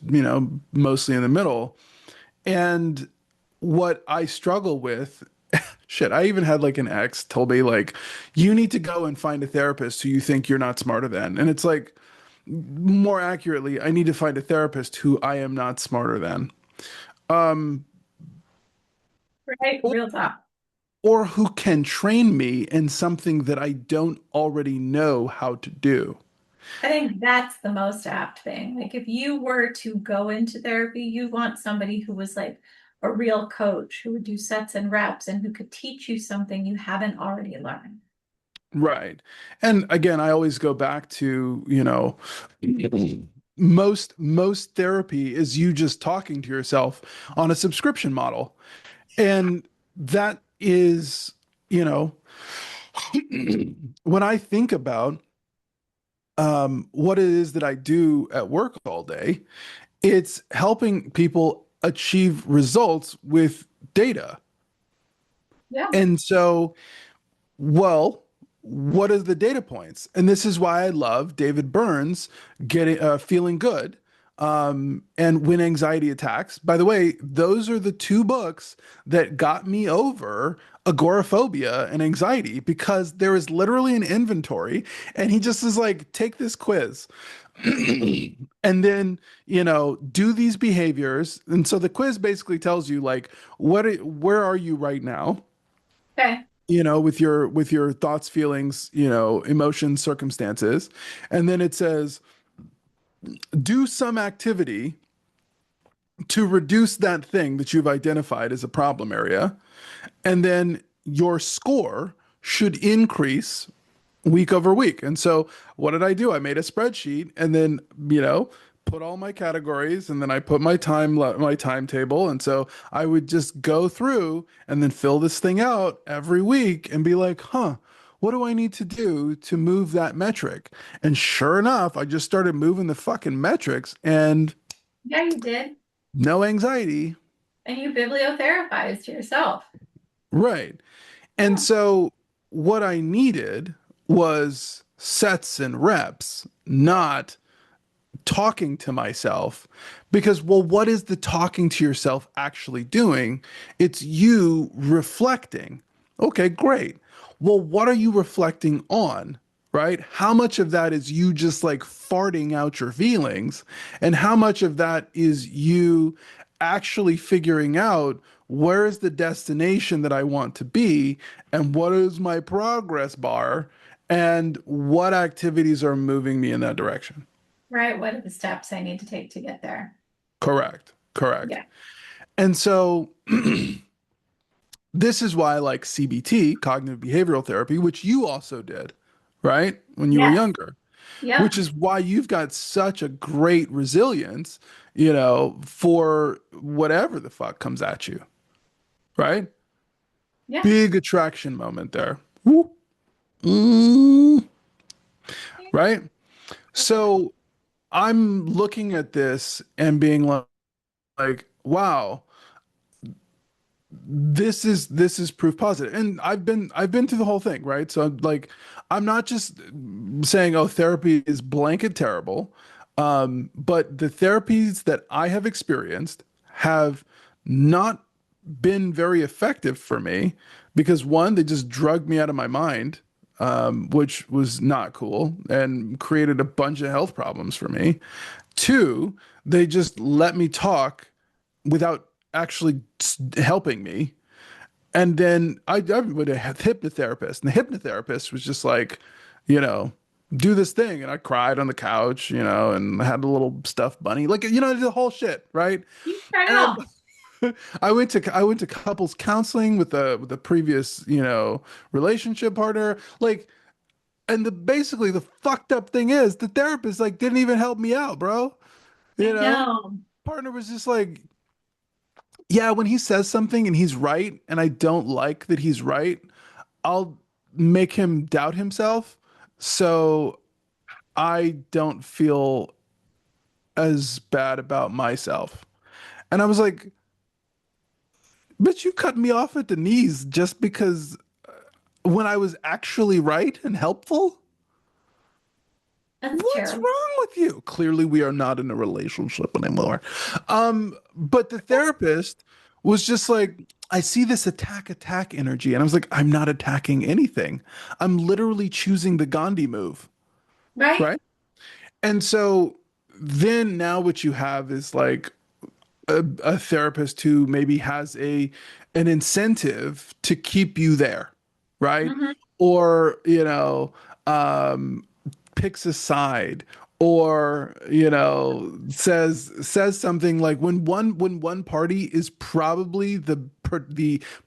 mostly in the middle. And what I struggle with, shit, I even had like an ex told me like, you need to go and find a therapist who you think you're not smarter than. And it's like, more accurately, I need to find a therapist who I am not smarter than. Um, Right? Real talk. or who can train me in something that I don't already know how to do. I think that's the most apt thing. Like if you were to go into therapy, you want somebody who was like a real coach who would do sets and reps and who could teach you something you haven't already learned. Right. And again, I always go back to, most therapy is you just talking to yourself on a subscription model. And that is, you know, when I think about what it is that I do at work all day, it's helping people achieve results with data. Yeah. And so, well, what are the data points? And this is why I love David Burns getting feeling good and when anxiety attacks. By the way, those are the two books that got me over agoraphobia and anxiety, because there is literally an inventory, and he just is like, take this quiz. And then, do these behaviors. And so the quiz basically tells you like where are you right now, Okay. with your thoughts, feelings, emotions, circumstances. And then it says do some activity to reduce that thing that you've identified as a problem area, and then your score should increase week over week. And so what did I do? I made a spreadsheet, and then, put all my categories, and then I put my timetable. And so I would just go through and then fill this thing out every week and be like, huh, what do I need to do to move that metric? And sure enough, I just started moving the fucking metrics, and Yeah, you did. no anxiety. And you bibliotherapized yourself. Right. And Yeah. so what I needed was sets and reps, not talking to myself. Because, well, what is the talking to yourself actually doing? It's you reflecting. Okay, great. Well, what are you reflecting on? Right? How much of that is you just like farting out your feelings? And how much of that is you actually figuring out where is the destination that I want to be, and what is my progress bar, and what activities are moving me in that direction? Right. What are the steps I need to take to get there? Correct. Correct. Yeah. And so this is why I like CBT, cognitive behavioral therapy, which you also did, right? When you were Yes. younger, Yep. which is why you've got such a great resilience, for whatever the fuck comes at you, right? Yeah. Big attraction moment there. Woo. Mm, right? So I'm looking at this and being like, wow, this is proof positive. And I've been through the whole thing, right? So I'm not just saying, oh, therapy is blanket terrible, but the therapies that I have experienced have not been very effective for me, because one, they just drugged me out of my mind, which was not cool and created a bunch of health problems for me. Two, they just let me talk without actually helping me. And then I went to a hypnotherapist, and the hypnotherapist was just like, you know, do this thing. And I cried on the couch, and had a little stuffed bunny, like, the whole shit, right? You try it And all. I went to couples counseling with a previous, relationship partner, like, and basically the fucked up thing is the therapist like didn't even help me out, bro. I You know, know. partner was just like, yeah, when he says something and he's right, and I don't like that he's right, I'll make him doubt himself. So I don't feel as bad about myself. And I was like, But you cut me off at the knees just because when I was actually right and helpful? That's What's true. wrong with you? Clearly, we are not in a relationship anymore. But the therapist was just like, I see this attack energy. And I was like, I'm not attacking anything. I'm literally choosing the Gandhi move, Right? right? And so then now what you have is like a therapist who maybe has an incentive to keep you there, right? Hmm. Or, um, picks a side or, says something like when one party is probably the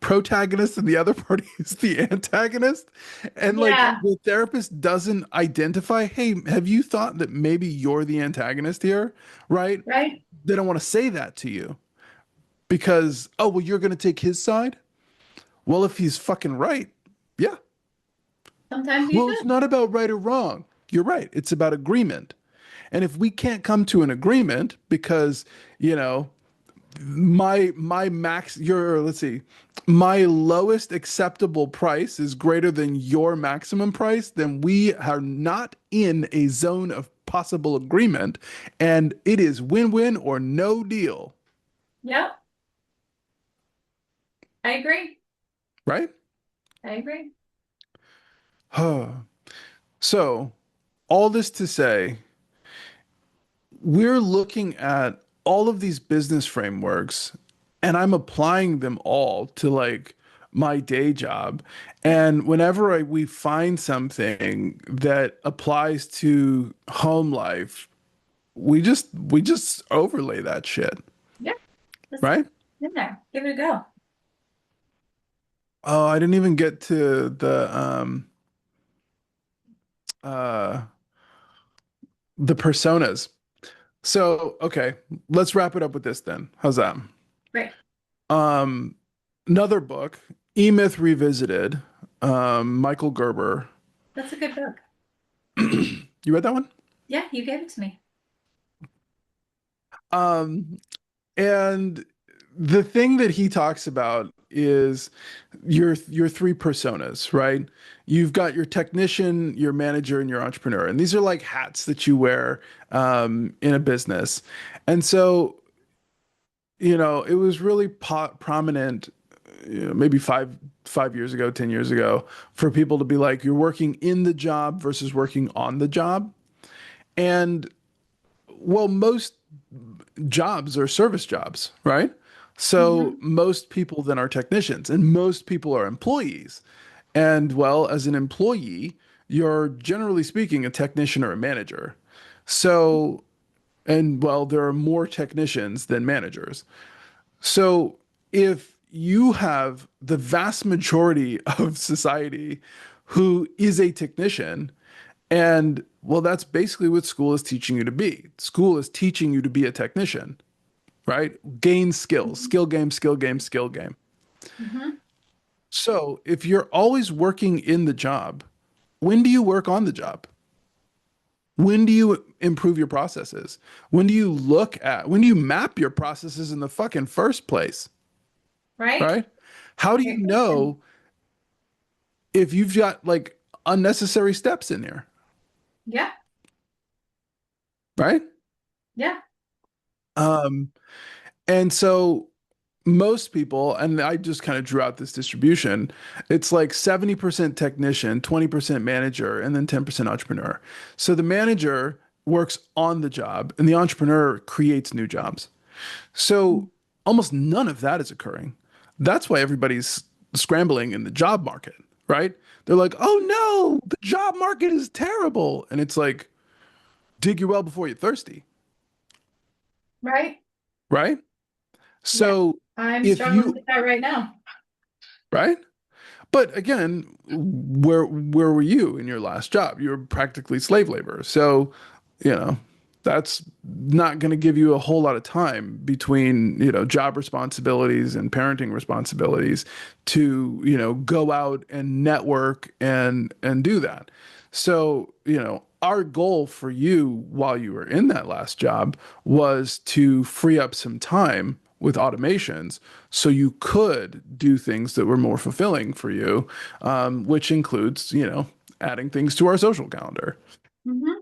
protagonist and the other party is the antagonist, and like Yeah. the therapist doesn't identify, hey, have you thought that maybe you're the antagonist here, right? Right? They don't want to say that to you because, oh, well, you're going to take his side. Well, if he's fucking right, yeah. Sometimes you Well, it's should. not about right or wrong. You're right. It's about agreement. And if we can't come to an agreement because, you know, my max your let's see, my lowest acceptable price is greater than your maximum price, then we are not in a zone of possible agreement and it is win-win or no deal, Yep. I agree. right? I agree. So, all this to say, we're looking at all of these business frameworks and I'm applying them all to like my day job. And whenever we find something that applies to home life, we just overlay that shit, Yeah. Just right? in there. Give it a go. Oh, I didn't even get to uh the personas. So, okay, let's wrap it up with this then. How's that? Great. Um, Another book, E-Myth Revisited, Michael Gerber. That's a good book. You read that one? Yeah, you gave it to me. Um, and the thing that he talks about is your three personas, right? You've got your technician, your manager, and your entrepreneur. And these are like hats that you wear in a business. And so, it was really prominent, maybe five years ago, 10 years ago, for people to be like, you're working in the job versus working on the job. And well, most jobs are service jobs, right? So Hmm. most people then are technicians, and most people are employees. And well, as an employee, you're generally speaking a technician or a manager. So, and well, there are more technicians than managers. So if you have the vast majority of society who is a technician, and well, that's basically what school is teaching you to be. School is teaching you to be a technician, right? Gain skills, skill game, skill game, skill game. Hmm. So if you're always working in the job, when do you work on the job? When do you improve your processes? When do you map your processes in the fucking first place? Right? Right? How do you Great question. know if you've got like unnecessary steps in here? Yeah. Right? Yeah. Um, and so most people, and I just kind of drew out this distribution, it's like 70% technician, 20% manager, and then 10% entrepreneur. So the manager works on the job and the entrepreneur creates new jobs. So almost none of that is occurring. That's why everybody's scrambling in the job market, right? They're like, oh no, the job market is terrible. And it's like, dig your well before you're thirsty, Right? right? Yeah. So I'm if struggling you, with that right now. right? But again, where were you in your last job? You were practically slave labor. So, you know, that's not going to give you a whole lot of time between, job responsibilities and parenting responsibilities to, go out and network and do that. So, our goal for you while you were in that last job was to free up some time with automations so you could do things that were more fulfilling for you, which includes, adding things to our social calendar. Hmm.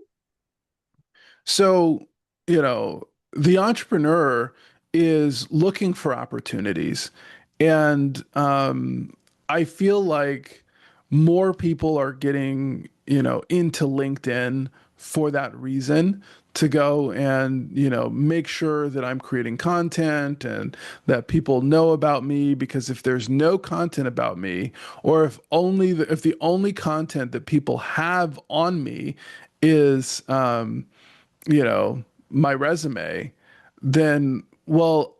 So, you know, the entrepreneur is looking for opportunities. And I feel like more people are getting, into LinkedIn for that reason to go and, make sure that I'm creating content and that people know about me. Because if there's no content about me, or if the only content that people have on me is, my resume, then, well,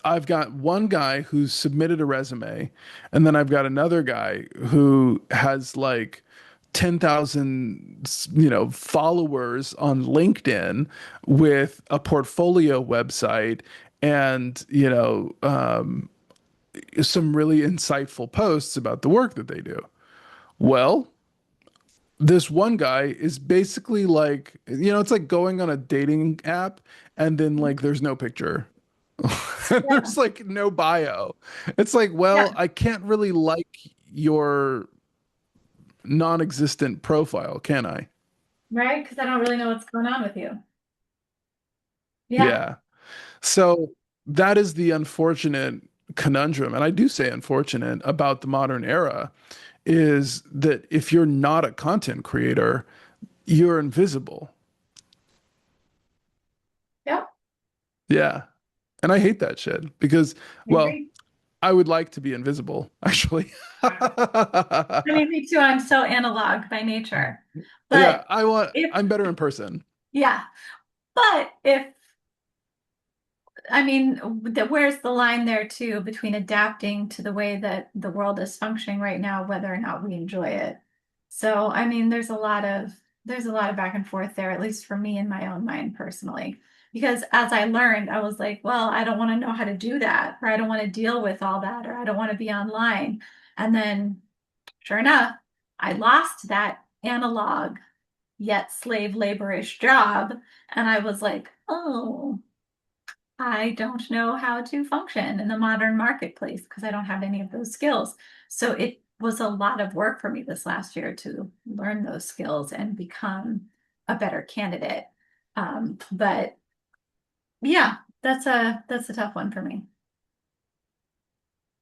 I've got one guy who's submitted a resume, and then I've got another guy who has like 10,000, followers on LinkedIn with a portfolio website and, some really insightful posts about the work that they do. Well, this one guy is basically like, it's like going on a dating app and then like there's no picture. Yeah. There's like no bio. It's like, Yeah. well, I can't really like your non-existent profile, can I? Right. Because I don't really know what's going on with you. Yeah. Yeah. So that is the unfortunate conundrum, and I do say unfortunate about the modern era, is that if you're not a content creator, you're invisible. Yep. Yeah. And I hate that shit because, I well, agree. I would like to be invisible, actually. I mean, me too. I'm so analog by nature. But Yeah, if, I'm better in person. yeah, but if I mean, where's the line there too between adapting to the way that the world is functioning right now, whether or not we enjoy it? So, I mean, there's a lot of back and forth there, at least for me in my own mind personally. Because as I learned, I was like, well, I don't want to know how to do that, or I don't want to deal with all that, or I don't want to be online. And then, sure enough, I lost that analog yet slave laborish job, and I was like, oh. I don't know how to function in the modern marketplace because I don't have any of those skills. So it was a lot of work for me this last year to learn those skills and become a better candidate. But yeah, that's a tough one for me.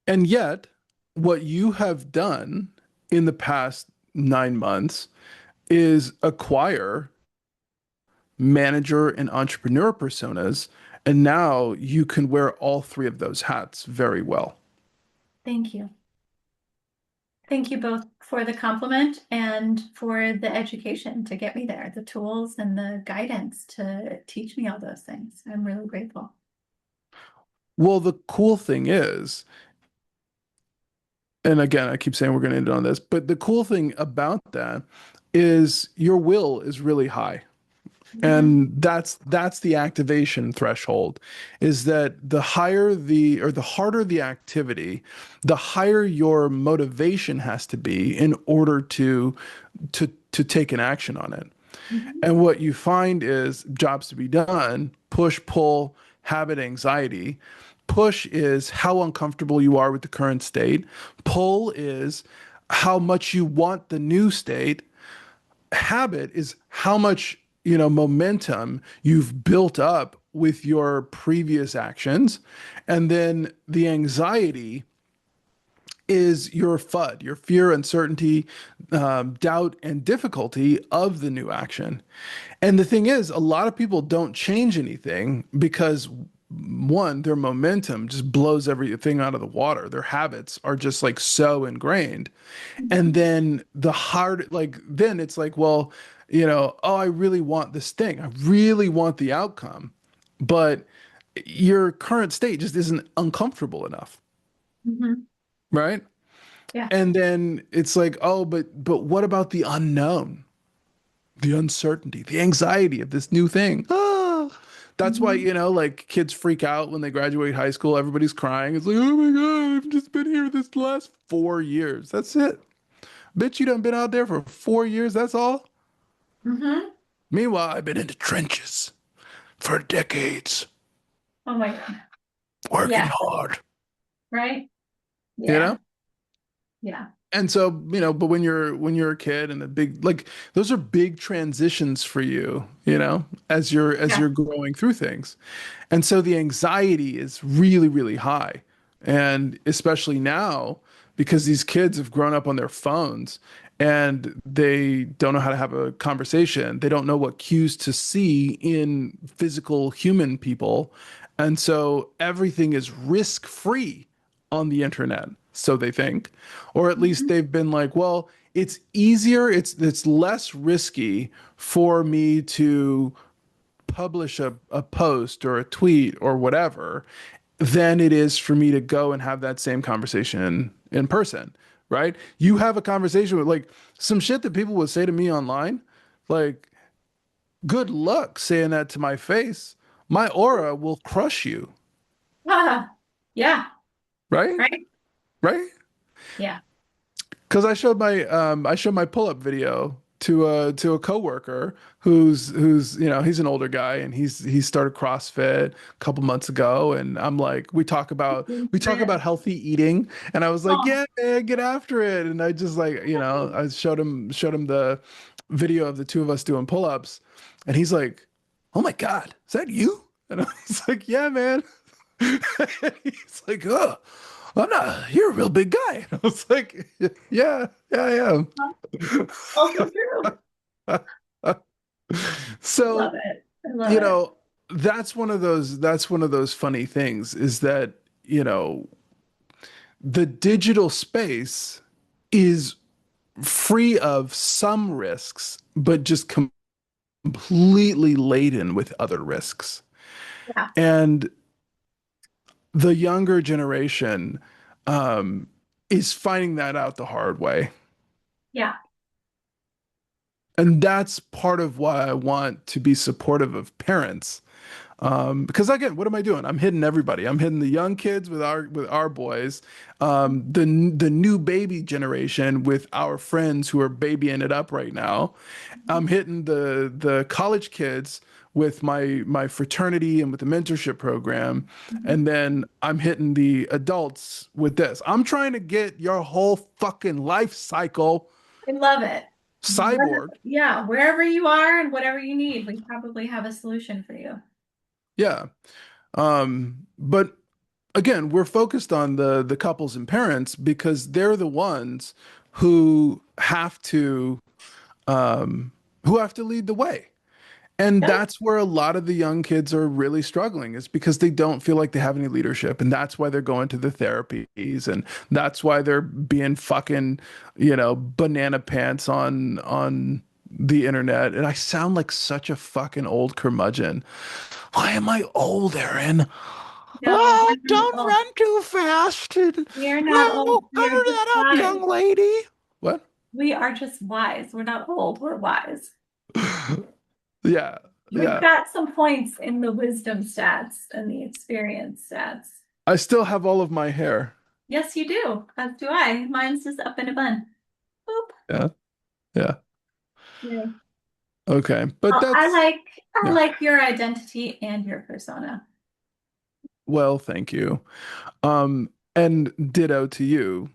And yet, what you have done in the past 9 months is acquire manager and entrepreneur personas. And now you can wear all three of those hats very well. Thank you. Thank you both for the compliment and for the education to get me there, the tools and the guidance to teach me all those things. I'm really grateful. Well, the cool thing is, and again, I keep saying we're going to end on this, but the cool thing about that is your will is really high. Mhm. And that's the activation threshold, is that the higher the or the harder the activity, the higher your motivation has to be in order to take an action on it. Mhm. And what you find is jobs to be done, push, pull, habit, anxiety. Push is how uncomfortable you are with the current state. Pull is how much you want the new state. Habit is how much, momentum you've built up with your previous actions. And then the anxiety is your FUD, your fear, uncertainty, doubt, and difficulty of the new action. And the thing is, a lot of people don't change anything because, one, their momentum just blows everything out of the water. Their habits are just like so ingrained. And Mhm. then then it's like, well, oh, I really want this thing. I really want the outcome. But your current state just isn't uncomfortable enough, Mhm. right? Yeah. And then it's like, oh, but what about the unknown, the uncertainty, the anxiety of this new thing? Ah, that's why, Mhm. like kids freak out when they graduate high school. Everybody's crying. It's like, oh my God, I've just been here this last 4 years. That's it. Bitch, you done been out there for 4 years. That's all. Mhm. Meanwhile, I've been in the trenches for decades. Oh my God. working Yeah. hard, Right. you Yeah. know? Yeah. And so, but when you're a kid and a big like those are big transitions for you, as Yeah. you're going through things. And so the anxiety is really, really high. And especially now, because these kids have grown up on their phones and they don't know how to have a conversation. They don't know what cues to see in physical human people. And so everything is risk-free on the internet, so they think. Or at least Mhm. they've been like, well, it's easier, it's less risky for me to publish a post or a tweet or whatever than it is for me to go and have that same conversation in person, right? You have a conversation with like some shit that people would say to me online, like, good luck saying that to my face. My aura will crush you, Ah, yeah. right? Right. Right? Yeah. Because I showed my pull-up video to a coworker who's he's an older guy and he started CrossFit a couple months ago and I'm like we talk about healthy eating and I was like, Oh, yeah man, get after it, and I just like I showed him the video of the two of us doing pull-ups and he's like, oh my God, is that you? And I was like, yeah man. And he's like, oh, I'm not, you're a real big guy. And I was like, yeah, yeah, I also true. am. Love So, it. I love you it. know, that's one of those funny things is that, the digital space is free of some risks, but just completely laden with other risks. Yeah. And the younger generation um, is finding that out the hard way. Yeah. And that's part of why I want to be supportive of parents. Because again, what am I doing? I'm hitting everybody. I'm hitting the young kids with our boys, the new baby generation with our friends who are babying it up right now. I'm hitting the college kids with my fraternity and with the mentorship program, Mhm. and then I'm hitting the adults with this. I'm trying to get your whole fucking life cycle I love it. cyborg. Yeah, wherever you are and whatever you need, we probably have a solution for you. Yeah. But again, we're focused on the couples and parents because they're the ones who have to lead the way. And Yep. that's where a lot of the young kids are really struggling is because they don't feel like they have any leadership. And that's why they're going to the therapies and that's why they're being fucking, banana pants on the internet. And I sound like such a fucking old curmudgeon. Why am I old, Erin? No, Oh, we're not don't old. run too fast. And, We are not no, old. We are cover just that up, wise. young lady. What? We are just wise. We're not old. We're wise. Yeah, We've yeah. got some points in the wisdom stats and the experience stats. I still have all of my hair. Yes, you do. As do I. Mine's just up in a bun. Boop. Yeah, yeah. Yeah. Okay, but Well, I that's like I yeah. like your identity and your persona. Well, thank you. And ditto to you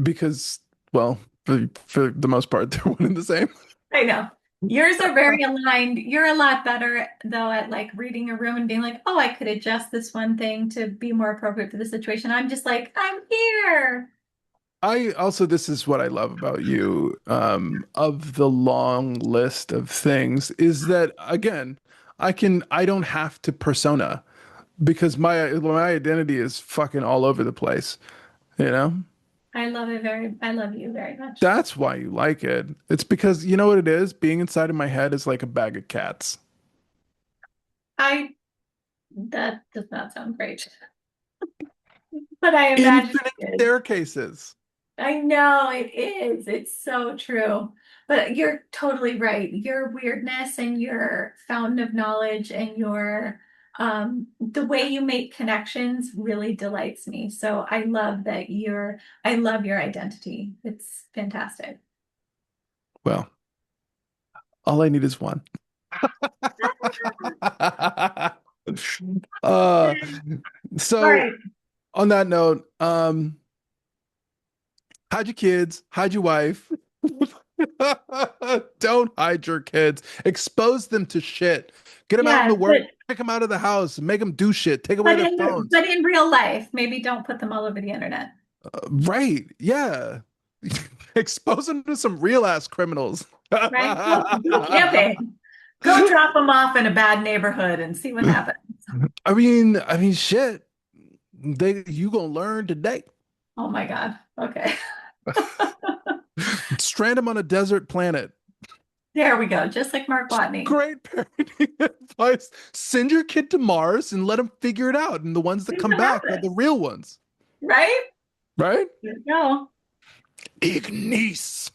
because, well, for the most part, they're one and the same. I know. Yours are very aligned. You're a lot better though at like reading a room and being like, oh, I could adjust this one thing to be more appropriate for the situation. I'm just like, I'm here. I also, this is what I love about you, of the long list of things, is that again, I don't have to persona because my identity is fucking all over the place, you know? I love you very much. That's why you like it. It's because you know what it is? Being inside of my head is like a bag of cats. I That does not sound great, but I imagine Infinite it is. staircases. I know it is. It's so true. But you're totally right. Your weirdness and your fountain of knowledge and your the way you make connections really delights me. So I love your identity. It's fantastic. Well, all I need is one. Uh, All so right. on that note, hide your kids, hide your wife. Don't hide your kids. Expose them to shit. Get them out in Yeah, the world. Kick them out of the house. Make them do shit. Take away but their in phones. but in real life, maybe don't put them all over the internet, Right. Yeah. Expose them to some real ass criminals. right? Go camping. Go drop them off in a bad neighborhood and see what happens. I mean, shit. You gonna learn today. Oh my God. Okay. Strand them on a desert planet. There we go. Just like Mark Watney. Great parenting advice. Send your kid to Mars and let them figure it out. And the ones that See come what back are happens. the real ones, Right? right? There you go. Ignis.